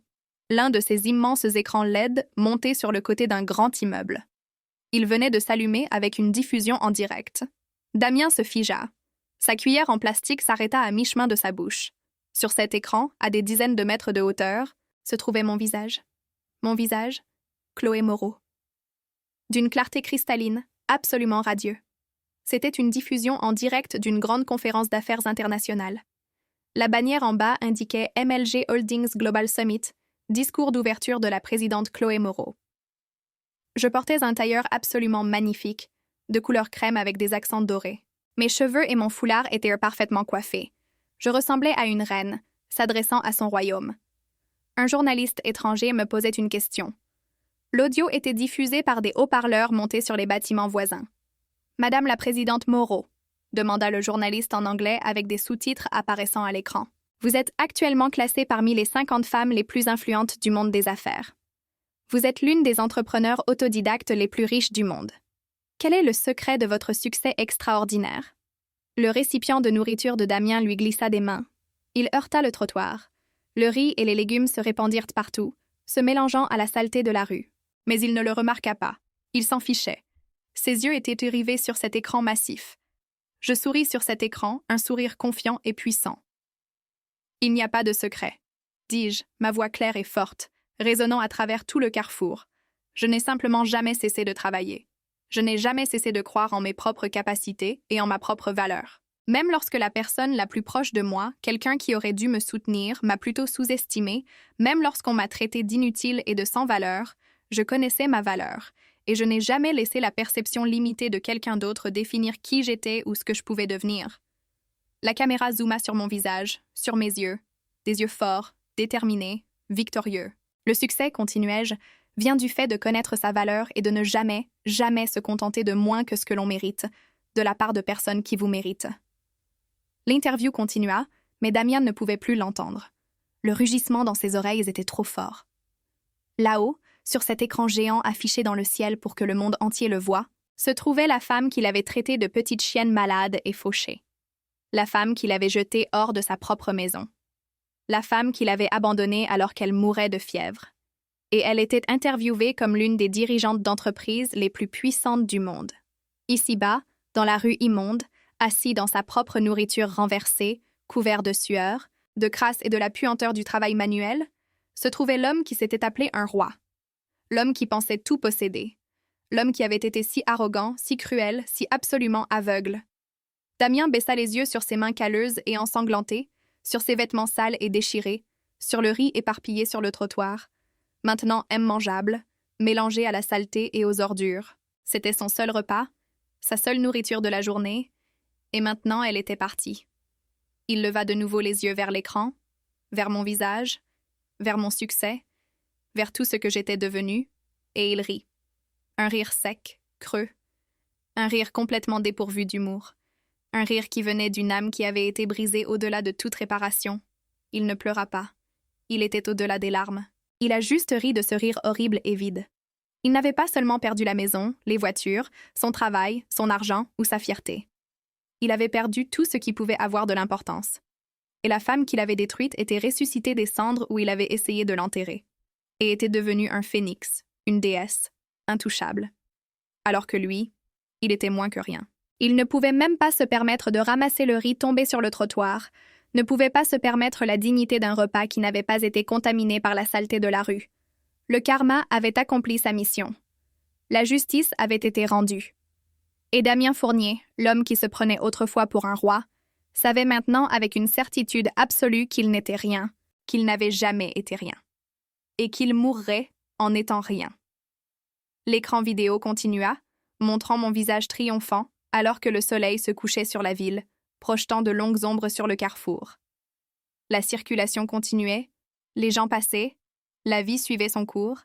l'un de ces immenses écrans LED montés sur le côté d'un grand immeuble. Il venait de s'allumer avec une diffusion en direct. Damien se figea. Sa cuillère en plastique s'arrêta à mi-chemin de sa bouche. Sur cet écran, à des dizaines de mètres de hauteur, se trouvait mon visage. Mon visage, Chloé Moreau. D'une clarté cristalline, absolument radieux. C'était une diffusion en direct d'une grande conférence d'affaires internationale. La bannière en bas indiquait MLG Holdings Global Summit, discours d'ouverture de la présidente Chloé Moreau. Je portais un tailleur absolument magnifique, de couleur crème avec des accents dorés. Mes cheveux et mon foulard étaient parfaitement coiffés. Je ressemblais à une reine, s'adressant à son royaume. Un journaliste étranger me posait une question. L'audio était diffusé par des haut-parleurs montés sur les bâtiments voisins. « Madame la présidente Moreau », demanda le journaliste en anglais avec des sous-titres apparaissant à l'écran. « Vous êtes actuellement classée parmi les 50 femmes les plus influentes du monde des affaires. Vous êtes l'une des entrepreneurs autodidactes les plus riches du monde. Quel est le secret de votre succès extraordinaire? » Le récipient de nourriture de Damien lui glissa des mains. Il heurta le trottoir. Le riz et les légumes se répandirent partout, se mélangeant à la saleté de la rue. Mais il ne le remarqua pas. Il s'en fichait. Ses yeux étaient rivés sur cet écran massif. Je souris sur cet écran, un sourire confiant et puissant. « Il n'y a pas de secret, » dis-je, ma voix claire et forte, résonnant à travers tout le carrefour. Je n'ai simplement jamais cessé de travailler. Je n'ai jamais cessé de croire en mes propres capacités et en ma propre valeur. Même lorsque la personne la plus proche de moi, quelqu'un qui aurait dû me soutenir, m'a plutôt sous-estimé, même lorsqu'on m'a traité d'inutile et de sans valeur, je connaissais ma valeur, et je n'ai jamais laissé la perception limitée de quelqu'un d'autre définir qui j'étais ou ce que je pouvais devenir. La caméra zooma sur mon visage, sur mes yeux, des yeux forts, déterminés, victorieux. Le succès, continuai-je, vient du fait de connaître sa valeur et de ne jamais, jamais se contenter de moins que ce que l'on mérite, de la part de personnes qui vous méritent. L'interview continua, mais Damien ne pouvait plus l'entendre. Le rugissement dans ses oreilles était trop fort. Là-haut, sur cet écran géant affiché dans le ciel pour que le monde entier le voie, se trouvait la femme qu'il avait traitée de petite chienne malade et fauchée. La femme qu'il avait jetée hors de sa propre maison. La femme qu'il avait abandonnée alors qu'elle mourait de fièvre. Et elle était interviewée comme l'une des dirigeantes d'entreprises les plus puissantes du monde. Ici-bas, dans la rue immonde, assis dans sa propre nourriture renversée, couvert de sueur, de crasse et de la puanteur du travail manuel, se trouvait l'homme qui s'était appelé un roi. L'homme qui pensait tout posséder. L'homme qui avait été si arrogant, si cruel, si absolument aveugle. Damien baissa les yeux sur ses mains calleuses et ensanglantées, sur ses vêtements sales et déchirés, sur le riz éparpillé sur le trottoir, maintenant immangeable, mélangé à la saleté et aux ordures. C'était son seul repas, sa seule nourriture de la journée, et maintenant elle était partie. Il leva de nouveau les yeux vers l'écran, vers mon visage, vers mon succès, vers tout ce que j'étais devenue, et il rit. Un rire sec, creux, un rire complètement dépourvu d'humour, un rire qui venait d'une âme qui avait été brisée au-delà de toute réparation. Il ne pleura pas. Il était au-delà des larmes. Il a juste ri de ce rire horrible et vide. Il n'avait pas seulement perdu la maison, les voitures, son travail, son argent ou sa fierté. Il avait perdu tout ce qui pouvait avoir de l'importance. Et la femme qu'il avait détruite était ressuscitée des cendres où il avait essayé de l'enterrer. Et était devenue un phénix, une déesse, intouchable. Alors que lui, il était moins que rien. Il ne pouvait même pas se permettre de ramasser le riz tombé sur le trottoir, ne pouvait pas se permettre la dignité d'un repas qui n'avait pas été contaminé par la saleté de la rue. Le karma avait accompli sa mission. La justice avait été rendue. Et Damien Fournier, l'homme qui se prenait autrefois pour un roi, savait maintenant avec une certitude absolue qu'il n'était rien, qu'il n'avait jamais été rien. Et qu'il mourrait en n'étant rien. L'écran vidéo continua, montrant mon visage triomphant, alors que le soleil se couchait sur la ville, projetant de longues ombres sur le carrefour. La circulation continuait, les gens passaient, la vie suivait son cours,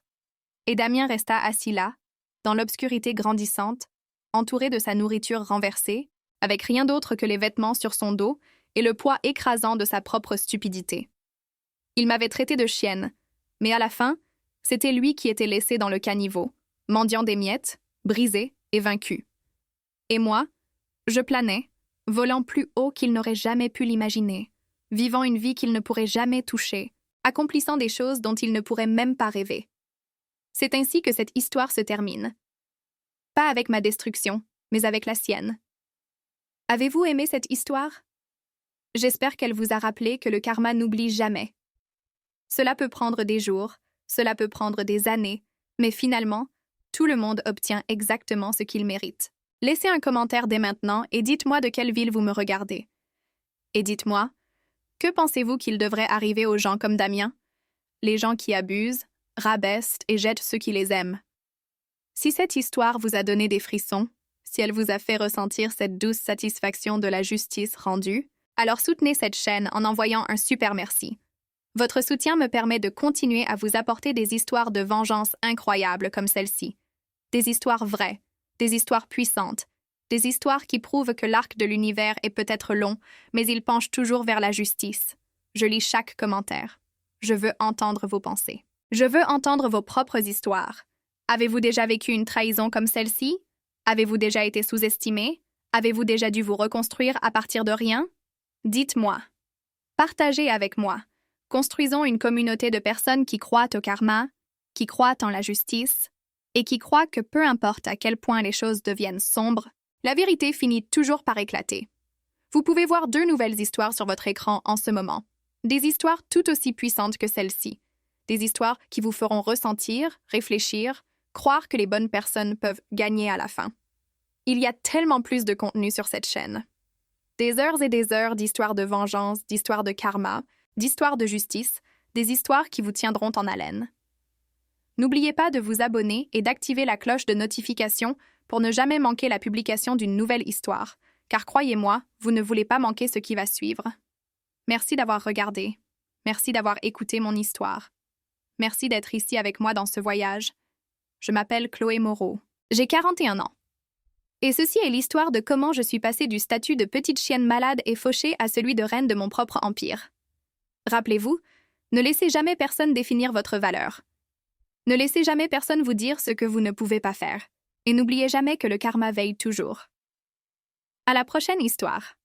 et Damien resta assis là, dans l'obscurité grandissante, entouré de sa nourriture renversée, avec rien d'autre que les vêtements sur son dos et le poids écrasant de sa propre stupidité. Il m'avait traité de chienne, mais à la fin, c'était lui qui était laissé dans le caniveau, mendiant des miettes, brisé et vaincu. Et moi, je planais, volant plus haut qu'il n'aurait jamais pu l'imaginer, vivant une vie qu'il ne pourrait jamais toucher, accomplissant des choses dont il ne pourrait même pas rêver. C'est ainsi que cette histoire se termine. Pas avec ma destruction, mais avec la sienne. Avez-vous aimé cette histoire? J'espère qu'elle vous a rappelé que le karma n'oublie jamais. Cela peut prendre des jours, cela peut prendre des années, mais finalement, tout le monde obtient exactement ce qu'il mérite. Laissez un commentaire dès maintenant et dites-moi de quelle ville vous me regardez. Et dites-moi, que pensez-vous qu'il devrait arriver aux gens comme Damien? Les gens qui abusent, rabaissent et jettent ceux qui les aiment. Si cette histoire vous a donné des frissons, si elle vous a fait ressentir cette douce satisfaction de la justice rendue, alors soutenez cette chaîne en envoyant un super merci. Votre soutien me permet de continuer à vous apporter des histoires de vengeance incroyables comme celle-ci. Des histoires vraies, des histoires puissantes, des histoires qui prouvent que l'arc de l'univers est peut-être long, mais il penche toujours vers la justice. Je lis chaque commentaire. Je veux entendre vos pensées. Je veux entendre vos propres histoires. Avez-vous déjà vécu une trahison comme celle-ci? Avez-vous déjà été sous-estimé? Avez-vous déjà dû vous reconstruire à partir de rien? Dites-moi. Partagez avec moi. Construisons une communauté de personnes qui croient au karma, qui croient en la justice, et qui croient que peu importe à quel point les choses deviennent sombres, la vérité finit toujours par éclater. Vous pouvez voir 2 nouvelles histoires sur votre écran en ce moment. Des histoires tout aussi puissantes que celle-ci. Des histoires qui vous feront ressentir, réfléchir, croire que les bonnes personnes peuvent gagner à la fin. Il y a tellement plus de contenu sur cette chaîne. Des heures et des heures d'histoires de vengeance, d'histoires de karma, d'histoires de justice, des histoires qui vous tiendront en haleine. N'oubliez pas de vous abonner et d'activer la cloche de notification pour ne jamais manquer la publication d'une nouvelle histoire, car croyez-moi, vous ne voulez pas manquer ce qui va suivre. Merci d'avoir regardé. Merci d'avoir écouté mon histoire. Merci d'être ici avec moi dans ce voyage. Je m'appelle Chloé Moreau. J'ai 41 ans. Et ceci est l'histoire de comment je suis passée du statut de petite chienne malade et fauchée à celui de reine de mon propre empire. Rappelez-vous, ne laissez jamais personne définir votre valeur. Ne laissez jamais personne vous dire ce que vous ne pouvez pas faire. Et n'oubliez jamais que le karma veille toujours. À la prochaine histoire.